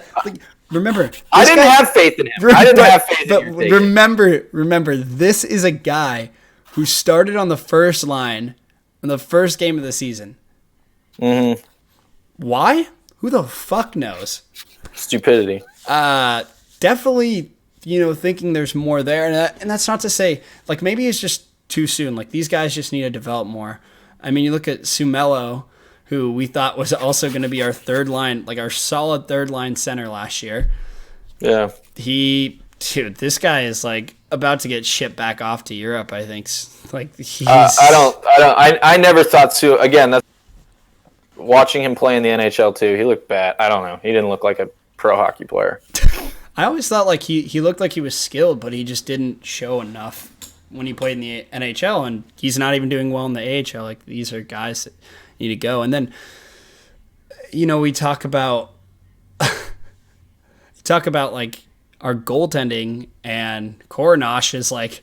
remember. I didn't have faith in him. I didn't have faith in him. Remember, this is a guy who started on the first line in the first game of the season. Mm-hmm. Why? Who the fuck knows? Stupidity. Definitely, thinking there's more there. And that's not to say, like, maybe it's just too soon. Like, these guys just need to develop more. I mean, you look at Sumelo, who we thought was also going to be our third line, like our solid third line center last year. Yeah. This guy is like about to get shipped back off to Europe, I think. Like, he's... I never thought again, that's watching him play in the NHL too. He looked bad. I don't know. He didn't look like a pro hockey player. I always thought like he looked like he was skilled, but he just didn't show enough when he played in the NHL, and he's not even doing well in the AHL. Like, these are guys that need to go. And then, we talk about like our goaltending, and Koronosh is like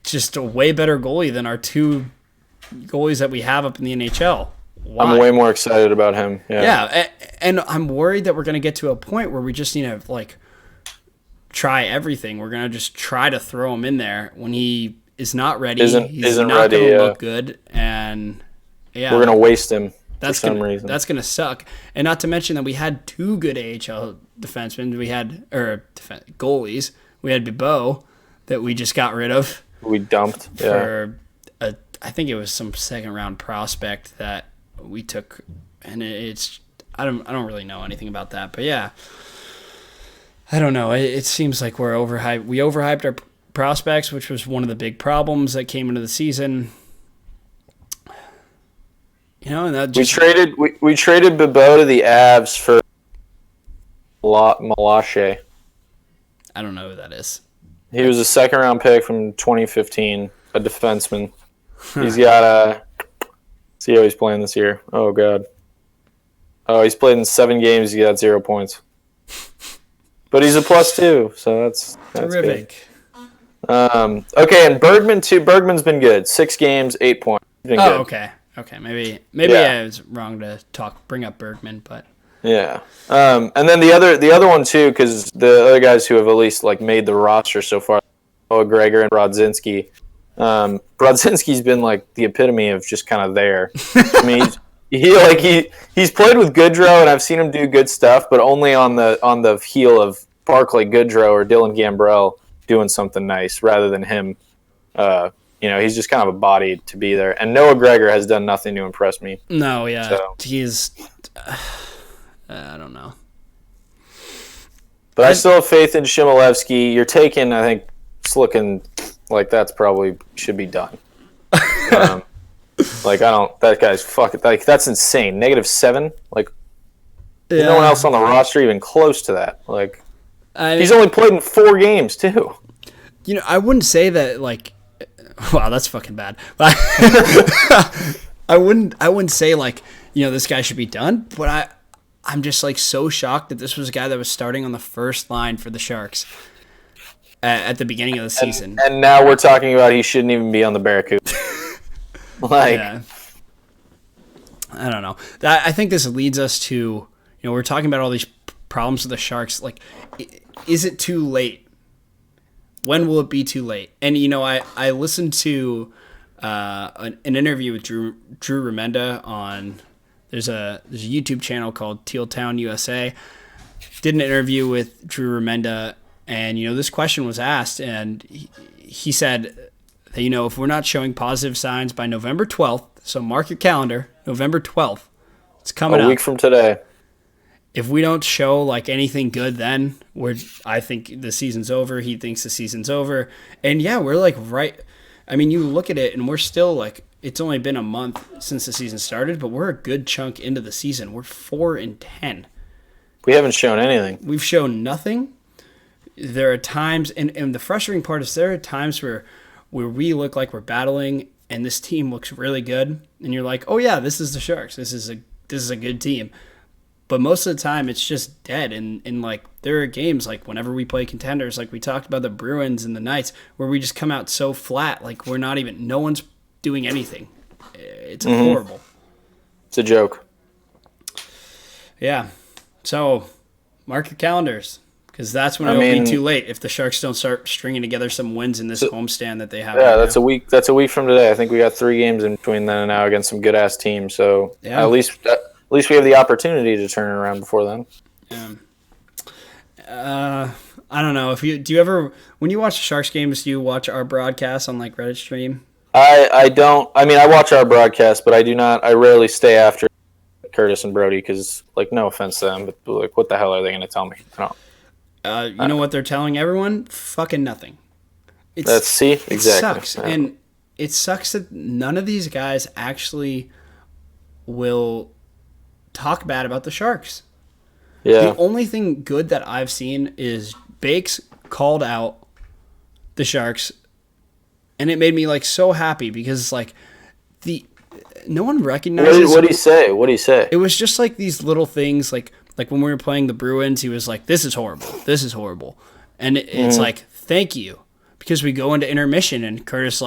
just a way better goalie than our two goalies that we have up in the NHL. Why? I'm way more excited about him. Yeah, and I'm worried that we're going to get to a point where we just need to like try everything. We're going to just try to throw him in there when he is not ready. He's not going to look good, and yeah, we're going to waste him. That's for some reason. That's gonna suck, and not to mention that we had two good AHL defensemen. We had goalies. We had Deboer that we just got rid of. We dumped for I think it was some second round prospect that we took, and it's I don't really know anything about that, but yeah, I don't know. It seems like we're overhyped. We overhyped our prospects, which was one of the big problems that came into the season. And that just... we traded Deboer to the Avs for Malache. I don't know who that is. He was a second round pick from 2015, a defenseman. He's got see how he's playing this year. Oh god. Oh, he's played in 7 games. He got 0 points. But he's a +2, so that's terrific. Good. Okay, and Bergman too. Bergman's been good. 6 games, 8 points. Been good. Okay. Okay, maybe I was wrong to bring up Bergman, but yeah. And then the other one too, because the other guys who have at least like made the roster so far, Gregor and Brodzinski. Brodzinski's been like the epitome of just kind of there. I mean, he's played with Goodrow, and I've seen him do good stuff, but only on the heel of Barclay Goodrow or Dylan Gambrell doing something nice, rather than him. He's just kind of a body to be there. And Noah Gregor has done nothing to impress me. No, yeah. So. He's... I don't know. But I still have faith in Shimolevsky. You're taking, I think, it's looking like that's probably should be done. That guy's fucking... Like, that's insane. -7? Like, there's no one else on the roster even close to that. Like, he's only played in 4 games, too. I wouldn't say that, like... Wow, that's fucking bad. I wouldn't say like, this guy should be done, but I'm just like so shocked that this was a guy that was starting on the first line for the Sharks at the beginning of the season. And now we're talking about he shouldn't even be on the Barracuda. Yeah. I don't know. I think this leads us to, we're talking about all these problems with the Sharks. Like, is it too late? When will it be too late? And, I listened to an interview with Drew Remenda on... There's a YouTube channel called Teal Town USA. Did an interview with Drew Remenda, and, this question was asked, and he said that, if we're not showing positive signs by November 12th, so mark your calendar, November 12th, it's coming up. A week from today. If we don't show like anything good, then I think the season's over. He thinks the season's over, and yeah, we're like right. I mean, you look at it, and we're still like it's only been a month since the season started, but we're a good chunk into the season. We're 4-10. We haven't shown anything. We've shown nothing. There are times, and the frustrating part is there are times where we look like we're battling, and this team looks really good, and you're like, oh yeah, this is the Sharks. This is a good team. But most of the time, it's just dead. And like, there are games, like, whenever we play contenders, like we talked about the Bruins and the Knights, where we just come out so flat. Like, no one's doing anything. It's horrible. It's a joke. Yeah. So, mark your calendars. because that's when it'll be too late if the Sharks don't start stringing together some wins in this homestand that they have. Yeah, right that's now. a week. That's a week from today. I think we got 3 games in between then and now against some good ass teams. So Yeah. at least we have the opportunity to turn it around before then. Yeah. I don't know if do you ever when you watch the Sharks games, do you watch our broadcast on like Reddit stream? I don't. I mean, I watch our broadcast, but I do not. I rarely stay after Curtis and Brody because, like, no offense to them, but like, what the hell are they going to tell me? I don't. You know what they're telling everyone? Fucking nothing. Exactly. It sucks, and it sucks that none of these guys actually will talk bad about the Sharks. Yeah. The only thing good that I've seen is Bakes called out the Sharks, and it made me like so happy because like no one recognizes. What did he say? What did he say? It was just like these little things, like when we were playing the Bruins, he was like, "This is horrible. This is horrible," and it's like, "Thank you," because we go into intermission and Curtis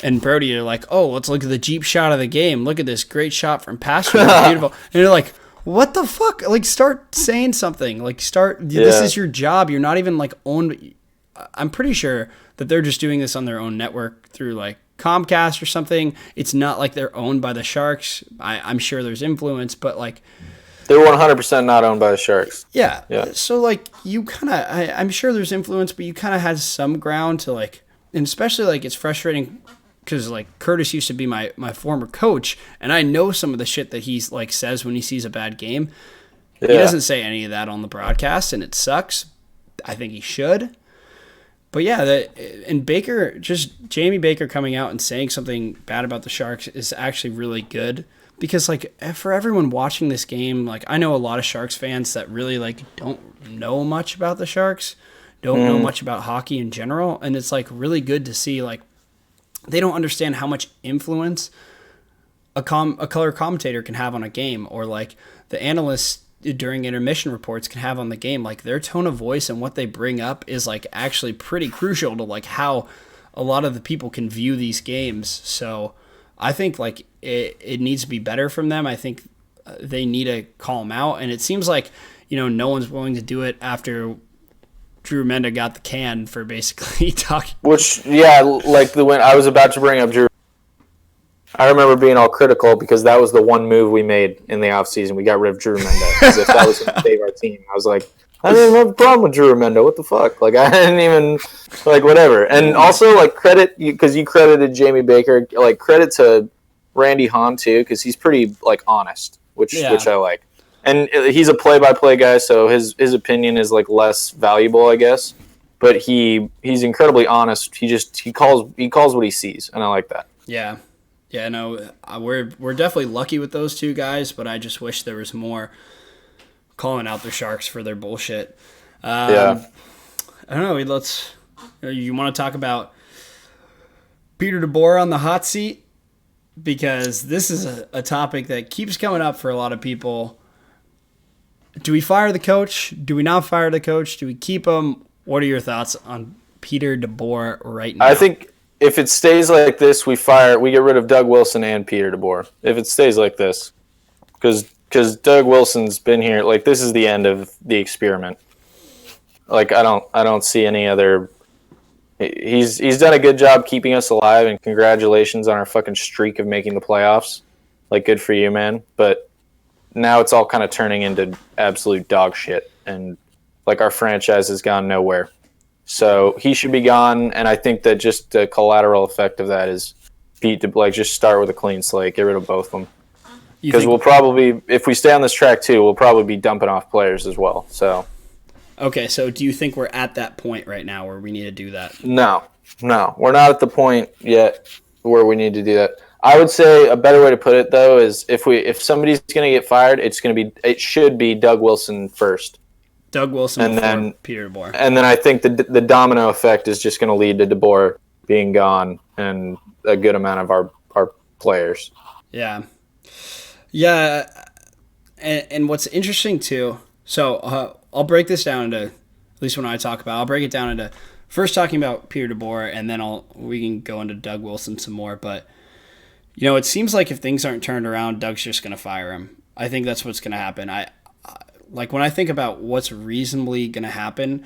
and Brody are like, "Oh, let's look at the Jeep shot of the game. Look at this great shot from Pastor. Beautiful," and you're like, what the fuck? Like, start saying something. Like, this is your job. You're not even, like, owned. I'm pretty sure that they're just doing this on their own network through, like, Comcast or something. It's not like they're owned by the Sharks. I'm sure there's influence, but, like... They're 100% not owned by the Sharks. Yeah. So, like, you kind of... I'm sure there's influence, but you kind of had some ground to, like... And especially, like, it's frustrating... Because, like, Curtis used to be my former coach, and I know some of the shit that he's, like, says when he sees a bad game. Yeah. He doesn't say any of that on the broadcast, and it sucks. I think he should. But, yeah, and Baker, just Jamie Baker coming out and saying something bad about the Sharks is actually really good. Because, like, for everyone watching this game, like, I know a lot of Sharks fans that really, like, don't know much about the Sharks, don't know much about hockey in general, and it's, like, really good to see, like, they don't understand how much influence a color commentator can have on a game, or like the analysts during intermission reports can have on the game. Like their tone of voice and what they bring up is like actually pretty crucial to like how a lot of the people can view these games. So I think like it needs to be better from them. I think they need to call them out, and it seems like no one's willing to do it after Drew Menda got the can for basically talking. Which, yeah, like when I was about to bring up Drew, I remember being all critical because that was the one move we made in the offseason. We got rid of Drew Menda as if that was going to save our team. I was like, I didn't have a problem with Drew Menda. What the fuck? Like, I didn't even, like, whatever. And also, like, credit, because you credited Jamie Baker, like, credit to Randy Hahn, too, because he's pretty, like, honest, which I like. And he's a play-by-play guy, so his opinion is like less valuable, I guess. But he's incredibly honest. He calls what he sees, and I like that. Yeah. No, we're definitely lucky with those two guys, but I just wish there was more calling out the Sharks for their bullshit. I don't know. You want to talk about Peter Deboer on the hot seat? Because this is a topic that keeps coming up for a lot of people. Do we fire the coach? Do we not fire the coach? Do we keep him? What are your thoughts on Peter Deboer right now? I think if it stays like this, we get rid of Doug Wilson and Peter Deboer. If it stays like this, because Doug Wilson's been here, like this is the end of the experiment. Like I don't see any other. He's done a good job keeping us alive, and congratulations on our fucking streak of making the playoffs. Like good for you, man. But now it's all kind of turning into absolute dog shit, and like our franchise has gone nowhere. So he should be gone, and I think that just the collateral effect of that is Pete to like just start with a clean slate, get rid of both of them. Because we'll probably, if we stay on this track too, we'll probably be dumping off players as well. So. Okay, so do you think we're at that point right now where we need to do that? No, we're not at the point yet where we need to do that. I would say a better way to put it though is if somebody's going to get fired, it should be Doug Wilson first. Doug Wilson and then Peter Deboer. And then I think the domino effect is just going to lead to Deboer being gone and a good amount of our players. Yeah. And what's interesting too, so I'll break this down into, at least when I talk about, I'll break it down into first talking about Peter Deboer, and then we can go into Doug Wilson some more. But it seems like if things aren't turned around, Doug's just going to fire him. I think that's what's going to happen. Like when I think about what's reasonably going to happen,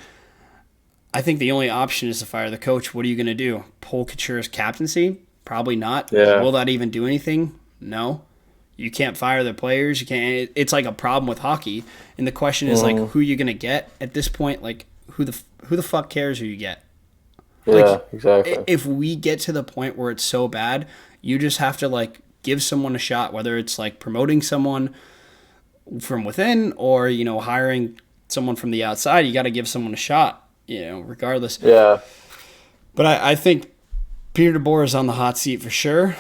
I think the only option is to fire the coach. What are you going to do? Pull Couture's captaincy? Probably not. Yeah. Will that even do anything? No. You can't fire the players. You can't. It's like a problem with hockey. And the question is like, who are you going to get at this point? Like, who the fuck cares who you get? Yeah, exactly. If we get to the point where it's so bad, you just have to like give someone a shot, whether it's like promoting someone from within or, you know, hiring someone from the outside. You got to give someone a shot, you know, regardless. Yeah. But I think Peter Deboer is on the hot seat for sure.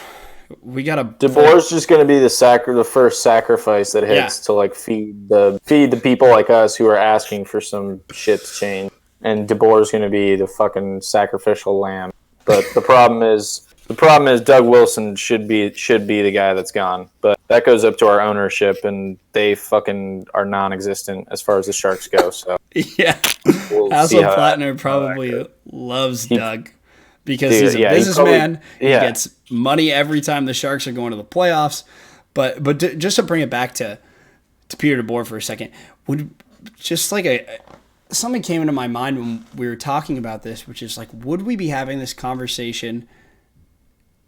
We got to. Deboer's just going to be the first sacrifice that hits to like feed the people like us who are asking for some shit to change. And Deboer's going to be the fucking sacrificial lamb. But the problem is Doug Wilson should be the guy that's gone. But that goes up to our ownership, and they fucking are non-existent as far as the Sharks go. So yeah, Hassel Plattner probably loves Doug because he's a businessman. He gets money every time the Sharks are going to the playoffs. But just to bring it back to Peter Deboer for a second, something came into my mind when we were talking about this, which is like, would we be having this conversation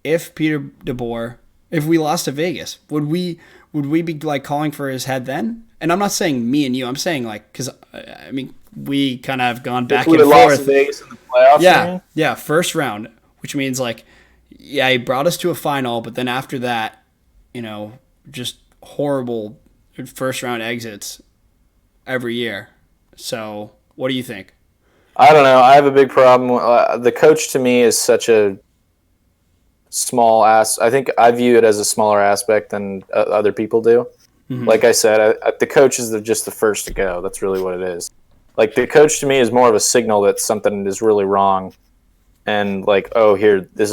if Peter Deboer, if we lost to Vegas? Would we be like calling for his head then? And I'm not saying me and you. I'm saying like, because I mean, we kind of have gone back and forth. Lost to Vegas in the playoffs. Yeah, first round, which means like, yeah, he brought us to a final, but then after that, you know, just horrible first round exits every year. So, what do you think? I don't know. I have a big problem. The coach to me is such a small I think I view it as a smaller aspect than other people do. Mm-hmm. Like I said, the coach is just the first to go. That's really what it is. Like the coach to me is more of a signal that something is really wrong, and like, oh, here, this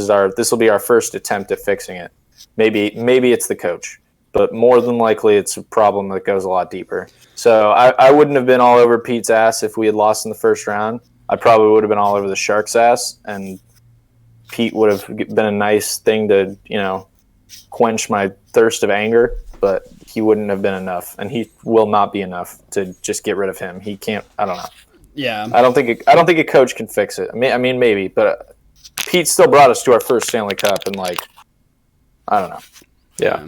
will be our first attempt at fixing it. Maybe it's the coach. But more than likely, it's a problem that goes a lot deeper. So I wouldn't have been all over Pete's ass if we had lost in the first round. I probably would have been all over the Sharks' ass, and Pete would have been a nice thing to, you know, quench my thirst of anger. But he wouldn't have been enough, and he will not be enough to just get rid of him. He can't. I don't know. Yeah. I don't think a coach can fix it. I mean maybe, but Pete still brought us to our first Stanley Cup, and like, I don't know. Yeah.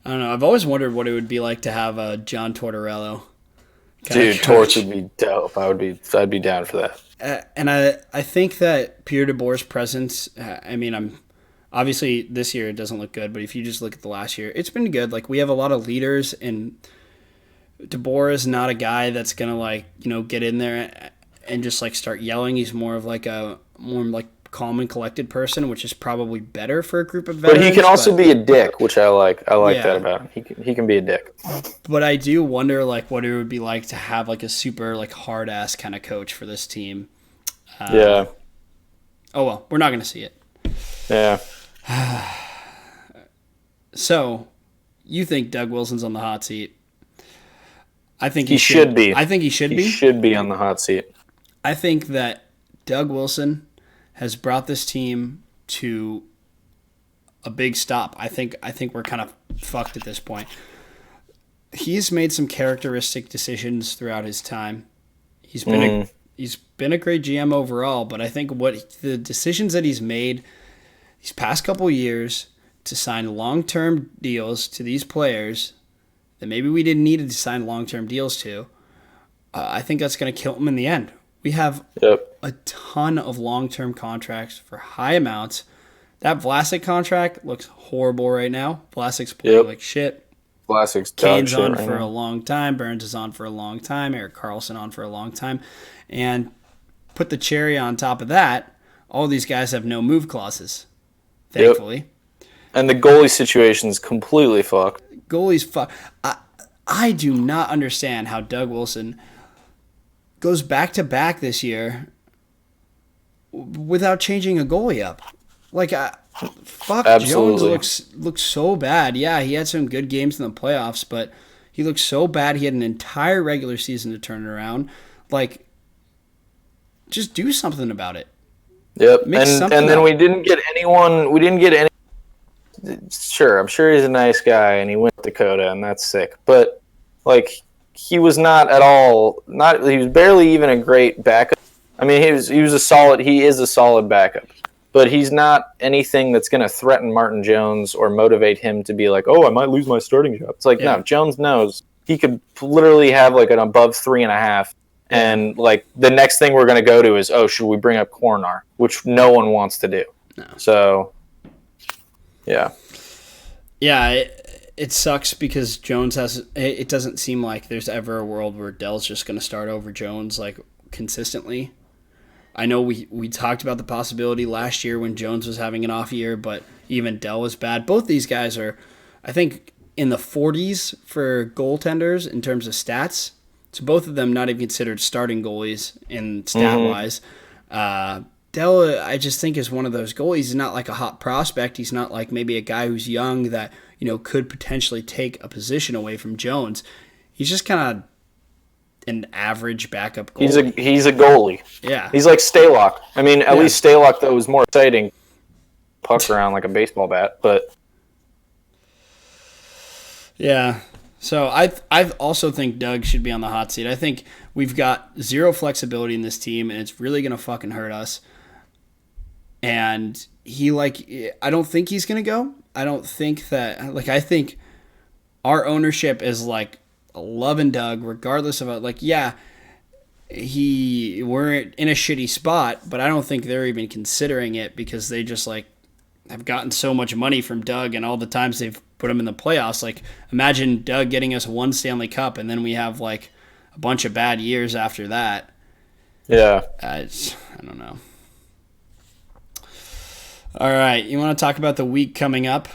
I don't know. I've always wondered what it would be like to have a John Tortorella. Dude, Torch would be dope. I'd be down for that. And I think that Peter Deboer's presence. I mean, I'm obviously this year it doesn't look good, but if you just look at the last year, it's been good. Like we have a lot of leaders, and Deboer is not a guy that's gonna like, you know, get in there and just like start yelling. He's more of like a calm and collected person, which is probably better for a group of veterans. But he can also be a dick, which I like. I like that about him. He can be a dick. But I do wonder like what it would be like to have like a super like hard ass kind of coach for this team. Yeah. Oh well, we're not gonna see it. Yeah. So, you think Doug Wilson's on the hot seat? I think he should be. I think he should be. He should be on the hot seat. I think that Doug Wilson has brought this team to a big stop. I think we're kind of fucked at this point. He's made some characteristic decisions throughout his time. He's been a great GM overall, but I think the decisions that he's made these past couple years to sign long-term deals to these players that maybe we didn't need to sign long-term deals to, I think that's going to kill him in the end. We have a ton of long-term contracts for high amounts. That Vlasic contract looks horrible right now. Vlasic's playing like shit. Vlasic's Kane's on for a long time. Burns is on for a long time. Erik Karlsson on for a long time. And put the cherry on top of that, all these guys have no move clauses, thankfully. And the goalie situation is completely fucked. Goalie's fucked. I do not understand how Doug Wilson goes back-to-back this year without changing a goalie up. Like, Absolutely. Jones looks so bad. Yeah, he had some good games in the playoffs, but he looked so bad. He had an entire regular season to turn it around. Like, just do something about it. Yep, and then we didn't get anyone. We didn't get any. Sure, I'm sure he's a nice guy, and he went to Dakota, and that's sick. But Like, he was not at all. He was barely even a great backup. I mean, he is a solid backup, but he's not anything that's going to threaten Martin Jones or motivate him to be like, oh, I might lose my starting job. It's like, no, Jones knows he could literally have like an above 3.5. And like the next thing we're going to go to is, oh, should we bring up Coronar, which no one wants to do. No. So, yeah. Yeah, it sucks because Jones it doesn't seem like there's ever a world where Dell's just going to start over Jones like consistently. I know we talked about the possibility last year when Jones was having an off year, but even Dell was bad. Both these guys are, I think, in the 40s for goaltenders in terms of stats. So both of them not even considered starting goalies in stat-wise. Dell, I just think, is one of those goalies. He's not like a hot prospect. He's not like maybe a guy who's young that, could potentially take a position away from Jones. He's just kind of an average backup goalie. He's a goalie. Yeah. He's like Stalock. I mean, at least Stalock, though, was more exciting. Puck around like a baseball bat, but... Yeah. So I also think Doug should be on the hot seat. I think we've got zero flexibility in this team, and it's really going to fucking hurt us. And I don't think he's going to go. I don't think that, I think our ownership is loving Doug, regardless of, we're in a shitty spot, but I don't think they're even considering it because they just, have gotten so much money from Doug and all the times they've put him in the playoffs. Imagine Doug getting us one Stanley Cup, and then we have, a bunch of bad years after that. Yeah. I don't know. All right, you want to talk about the week coming up?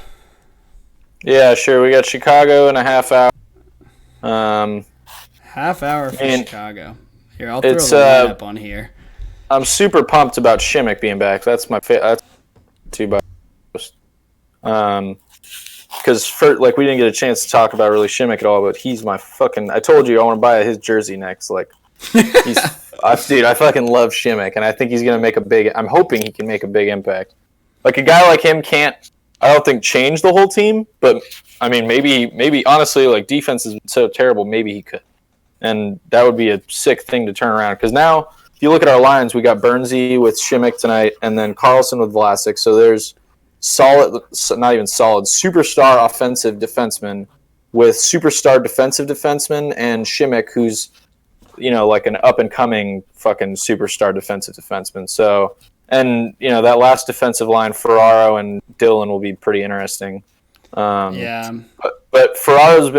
Yeah, sure. We got Chicago in a half hour. Half hour for Chicago. Here, I'll throw the lineup on here. I'm super pumped about Simek being back. That's my favorite. That's too bad. Because we didn't get a chance to talk about really Simek at all, but he's my fucking. I told you I want to buy his jersey next. Dude, I fucking love Simek, and I think he's gonna make a big. I'm hoping he can make a big impact. A guy like him can't, I don't think, change the whole team, but I mean, maybe honestly, defense is so terrible, maybe he could, and that would be a sick thing to turn around. Because now, if you look at our lines, we got Bernsey with Simek tonight, and then Carlson with Vlasic. So there's not even solid, superstar offensive defenseman with superstar defensive defenseman, and Simek, who's an up and coming fucking superstar defensive defenseman. So. And that last defensive line, Ferraro and Dillon, will be pretty interesting. Yeah, but Ferraro's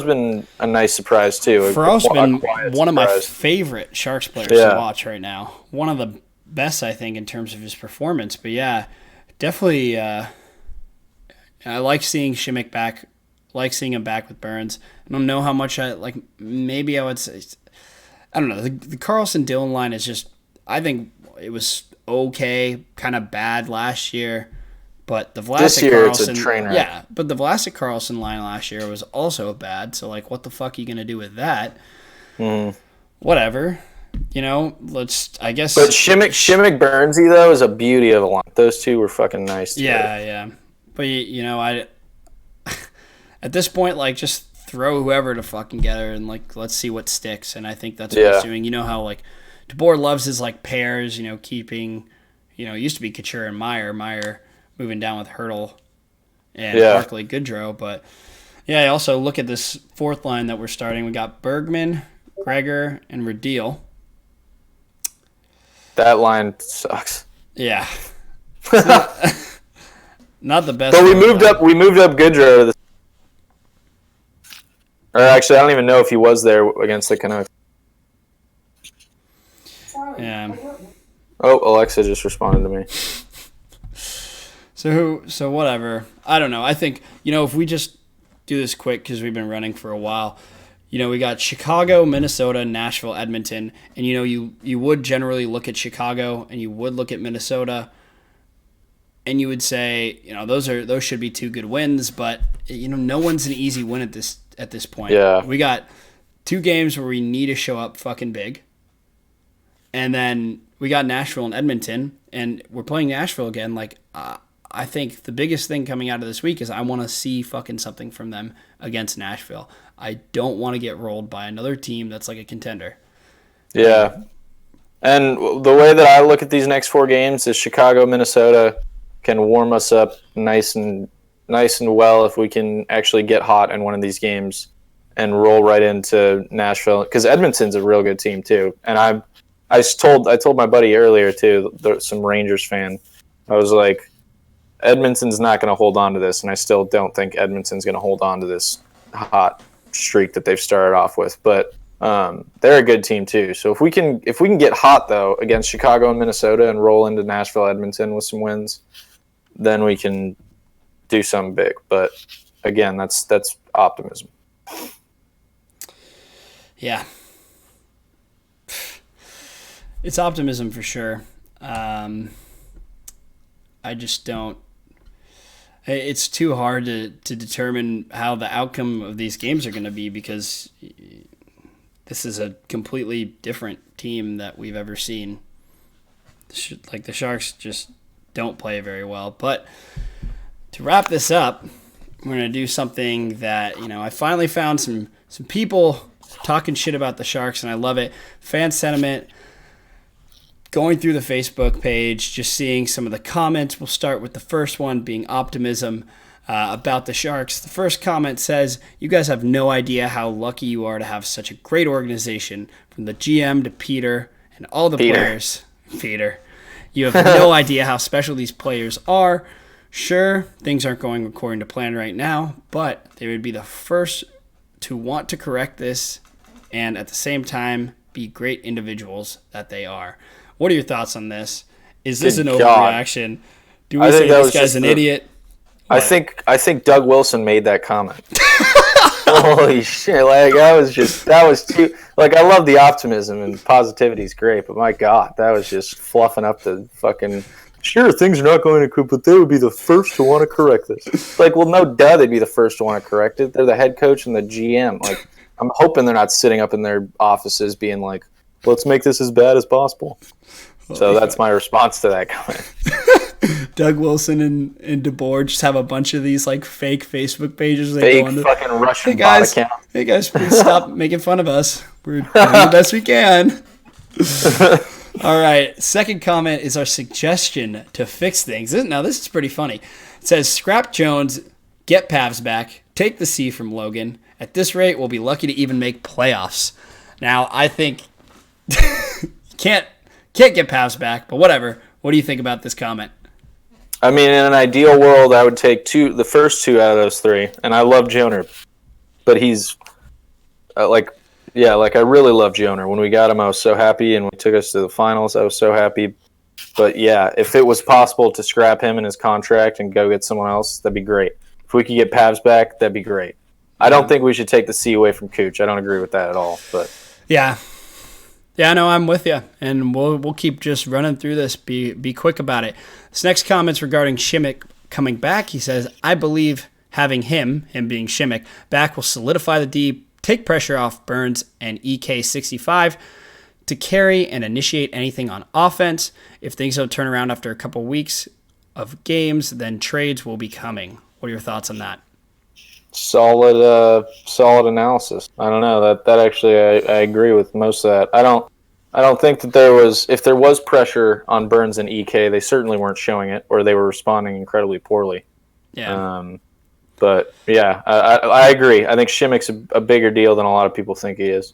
been a nice surprise too. Ferraro's been one of my favorite Sharks players to watch right now. One of the best, I think, in terms of his performance. But yeah, definitely, I like seeing Simek back. Like seeing him back with Burns. I don't know how much I like. Maybe I would say, I don't know. The Carlson Dillon line is just. I think it was okay, kind of bad last year, but the Vlasic Carlson, it's a train wreck. Yeah, but the Vlasic Carlson line last year was also bad. So what the fuck are you gonna do with that? Whatever, I guess. But Simek Bernsey though is a beauty of a line. Those two were fucking nice. Yeah. But I at this point just throw whoever to fucking get her and let's see what sticks. And I think that's what he's doing. You know how Deboer loves his pairs, keeping, it used to be Couture and Meyer moving down with Hurdle and Barkley Goodrow. But I also look at this fourth line that we're starting. We got Bergman, Gregor, and Radil. That line sucks. Yeah. Not the best. But we moved up Goodrow. Or actually, I don't even know if he was there against the Canucks. Yeah. Oh, Alexa just responded to me. So whatever. I don't know. I think, if we just do this quick because we've been running for a while, we got Chicago, Minnesota, Nashville, Edmonton, and you would generally look at Chicago and you would look at Minnesota and you would say, those should be two good wins, but no one's an easy win at this point. Yeah. We got two games where we need to show up fucking big. And then we got Nashville and Edmonton, and we're playing Nashville again. I think the biggest thing coming out of this week is I want to see fucking something from them against Nashville. I don't want to get rolled by another team that's like a contender. Yeah. And the way that I look at these next 4 games is Chicago, Minnesota can warm us up nice and well if we can actually get hot in one of these games and roll right into Nashville, because Edmonton's a real good team too. And I told my buddy earlier too, some Rangers fan, I was like, Edmonton's not going to hold on to this, and I still don't think Edmonton's going to hold on to this hot streak that they've started off with. But they're a good team too. So if we can get hot though against Chicago and Minnesota and roll into Nashville, Edmonton with some wins, then we can do something big. But again, that's optimism. Yeah, it's optimism for sure. I just don't. It's too hard to determine how the outcome of these games are going to be, because this is a completely different team that we've ever seen. Like, the Sharks just don't play very well. But to wrap this up, we're going to do something that, I finally found some people talking shit about the Sharks, and I love it. Fan sentiment. Going through the Facebook page, just seeing some of the comments. We'll start with the first one being optimism about the Sharks. The first comment says, "You guys have no idea how lucky you are to have such a great organization, from the GM to Peter and all the players." Peter. "You have no idea how special these players are. Sure, things aren't going according to plan right now, but they would be the first to want to correct this and at the same time be great individuals that they are." What are your thoughts on this? Is this an overreaction? Do we say this guy's an idiot? I think Doug Wilson made that comment. Holy shit! Like, that was too. Like, I love the optimism and positivity is great, but my God, that was just fluffing up the fucking. Sure, things are not going to, but they would be the first to want to correct this. Like, well, no duh, they'd be the first to want to correct it. They're the head coach and the GM. Like, I'm hoping they're not sitting up in their offices being like, let's make this as bad as possible. So that's my response to that comment. Doug Wilson and Deboer just have a bunch of these like fake Facebook pages. Fake fucking Russian bot account. Hey guys, please stop making fun of us. We're doing the best we can. All right, second comment is our suggestion to fix things. Now this is pretty funny. It says, "Scrap Jones, get Pavs back, take the C from Logan. At this rate, we'll be lucky to even make playoffs." Now, I think can't get Pavs back, but whatever. What do you think about this comment? I mean, in an ideal world, I would take the first 2 out of those 3, and I love Joner, but he's I really love Joner. When we got him, I was so happy, and when he took us to the finals, I was so happy. But yeah, if it was possible to scrap him and his contract and go get someone else, that'd be great. If we could get Pavs back, that'd be great. I don't think we should take the C away from Cooch. I don't agree with that at all. But yeah, no, I'm with you, and we'll keep just running through this. Be quick about it. This next comment's regarding Simek coming back. He says, "I believe having him being Simek, back will solidify the D, take pressure off Burns and EK65 to carry and initiate anything on offense. If things don't turn around after a couple weeks of games, then trades will be coming." What are your thoughts on that? Solid analysis. I don't know that actually I agree with most of that. I don't think that if there was pressure on Burns and EK, they certainly weren't showing it, or they were responding incredibly poorly. Yeah. But yeah, I agree. I think Shimmick's a bigger deal than a lot of people think he is.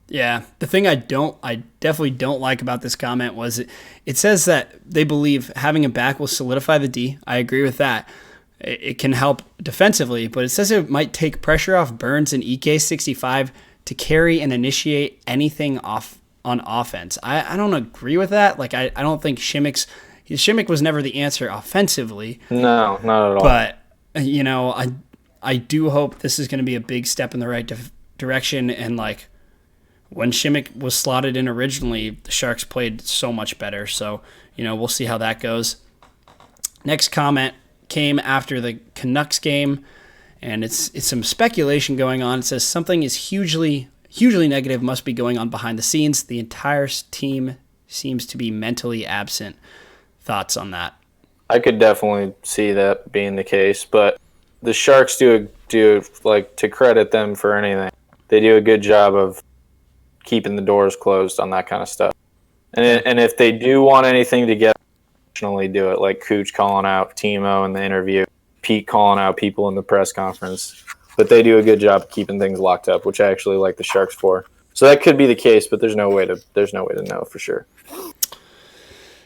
Yeah. The thing I definitely don't like about this comment was it says that they believe having him back will solidify the D. I agree with that. It can help defensively, but it says it might take pressure off Burns and EK65 to carry and initiate anything off on offense. I don't agree with that. Like, I don't think Simek was never the answer offensively. No, not at all. But, I do hope this is going to be a big step in the right direction. And, like, when Simek was slotted in originally, the Sharks played so much better. So, we'll see how that goes. Next comment came after the Canucks game, and it's some speculation going on. It says something is hugely negative must be going on behind the scenes. The entire team seems to be mentally absent. Thoughts on that? I could definitely see that being the case, but the Sharks do like, to credit them for anything, they do a good job of keeping the doors closed on that kind of stuff. And if they do want anything to get, emotionally do it, like Cooch calling out Timo in the interview, Pete calling out people in the press conference. But they do a good job of keeping things locked up, which I actually like the Sharks for. So that could be the case, but there's no way to know for sure.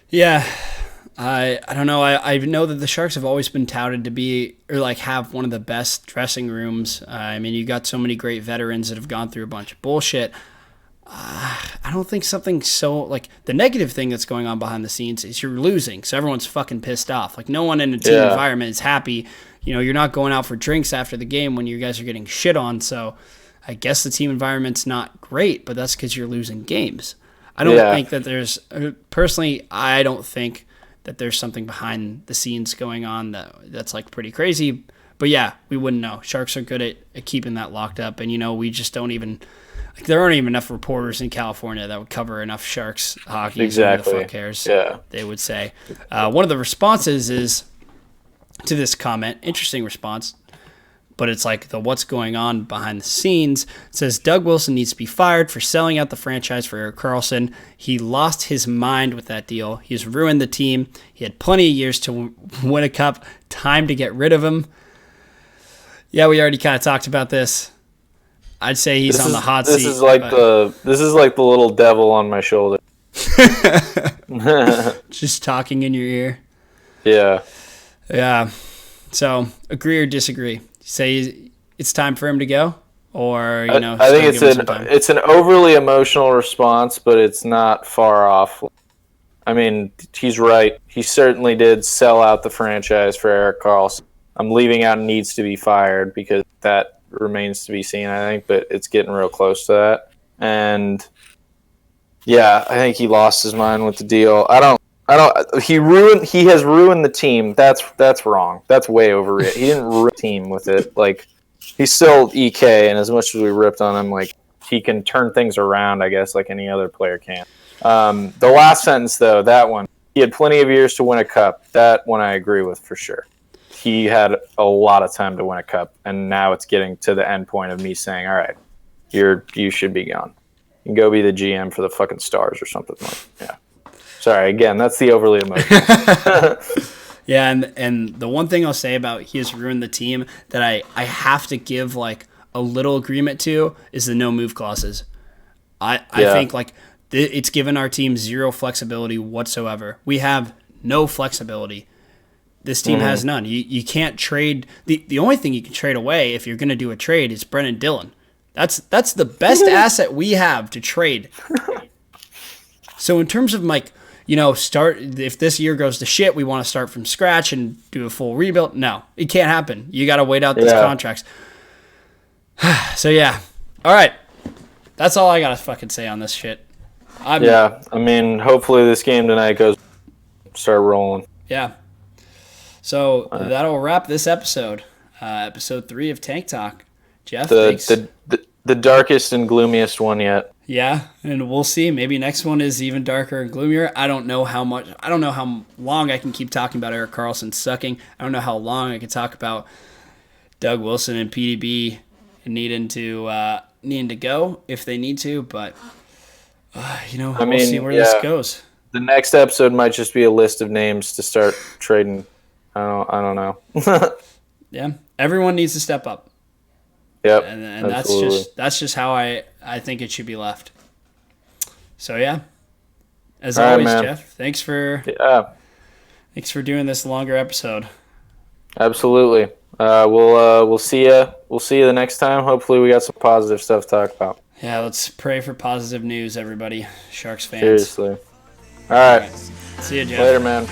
Yeah. I don't know. I know that the Sharks have always been touted to be, or like have one of the best dressing rooms. I mean, you got so many great veterans that have gone through a bunch of bullshit. I don't think something so, like, the negative thing that's going on behind the scenes is you're losing, so everyone's fucking pissed off. Like, no one in a team environment is happy. You know, you're not going out for drinks after the game when you guys are getting shit on, so I guess the team environment's not great, but that's because you're losing games. I don't think that there's, personally, I don't think that there's something behind the scenes going on that's like pretty crazy. But yeah, we wouldn't know. Sharks are good at keeping that locked up, and, you know, we just don't even... Like, there aren't even enough reporters in California that would cover enough Sharks hockey. Exactly. So who the fuck cares? Yeah. They would say. One of the responses is to this comment, interesting response, but it's like the what's going on behind the scenes. It says, Doug Wilson needs to be fired for selling out the franchise for Erik Karlsson. He lost his mind with that deal. He's ruined the team. He had plenty of years to win a cup. Time to get rid of him. Yeah, we already kind of talked about this. I'd say he's on the hot seat. This is like the little devil on my shoulder. Just talking in your ear. Yeah. Yeah. So, agree or disagree? Say it's time for him to go, or I think it's an overly emotional response, but it's not far off. I mean, he's right. He certainly did sell out the franchise for Erik Karlsson. I'm leaving out needs to be fired because that remains to be seen, I think, but it's getting real close to that. And yeah, I think he lost his mind with the deal. He has ruined the team. That's wrong. That's way over it. He didn't ruin the team with it. Like, he's still EK, and as much as we ripped on him, like, he can turn things around, I guess, like any other player can. The last sentence, though, that one, he had plenty of years to win a cup. That one I agree with for sure. He had a lot of time to win a cup, and now it's getting to the end point of me saying, all right, you should be gone. You can go be the GM for the fucking Stars or something. Yeah. Sorry, again, that's the overly emotional. Yeah, and the one thing I'll say about he has ruined the team that I have to give like a little agreement to is the no move clauses. I think like it's given our team zero flexibility whatsoever. We have no flexibility. This team has none. You can't trade. The only thing you can trade away if you're going to do a trade is Brennan Dillon. That's the best asset we have to trade. So in terms of like, start, if this year goes to shit, we want to start from scratch and do a full rebuild. No, it can't happen. You got to wait out these contracts. So yeah. All right. That's all I got to fucking say on this shit. I mean, hopefully this game tonight start rolling. Yeah. So that'll wrap this episode, episode 3 of Tank Talk. Jeff, thanks. The darkest and gloomiest one yet. Yeah, and we'll see. Maybe next one is even darker and gloomier. I don't know how long I can keep talking about Erik Karlsson sucking. I don't know how long I can talk about Doug Wilson and PDB needing to go if they need to, but we'll see where this goes. The next episode might just be a list of names to start trading. I don't know. Yeah, everyone needs to step up. Yep, and that's just how I think it should be left. So yeah, as always, Jeff, thanks for doing this longer episode. Absolutely. We'll see you. We'll see you the next time. Hopefully, we got some positive stuff to talk about. Yeah, let's pray for positive news, everybody. Sharks fans. Seriously. All right. See you, Jeff. Later, man.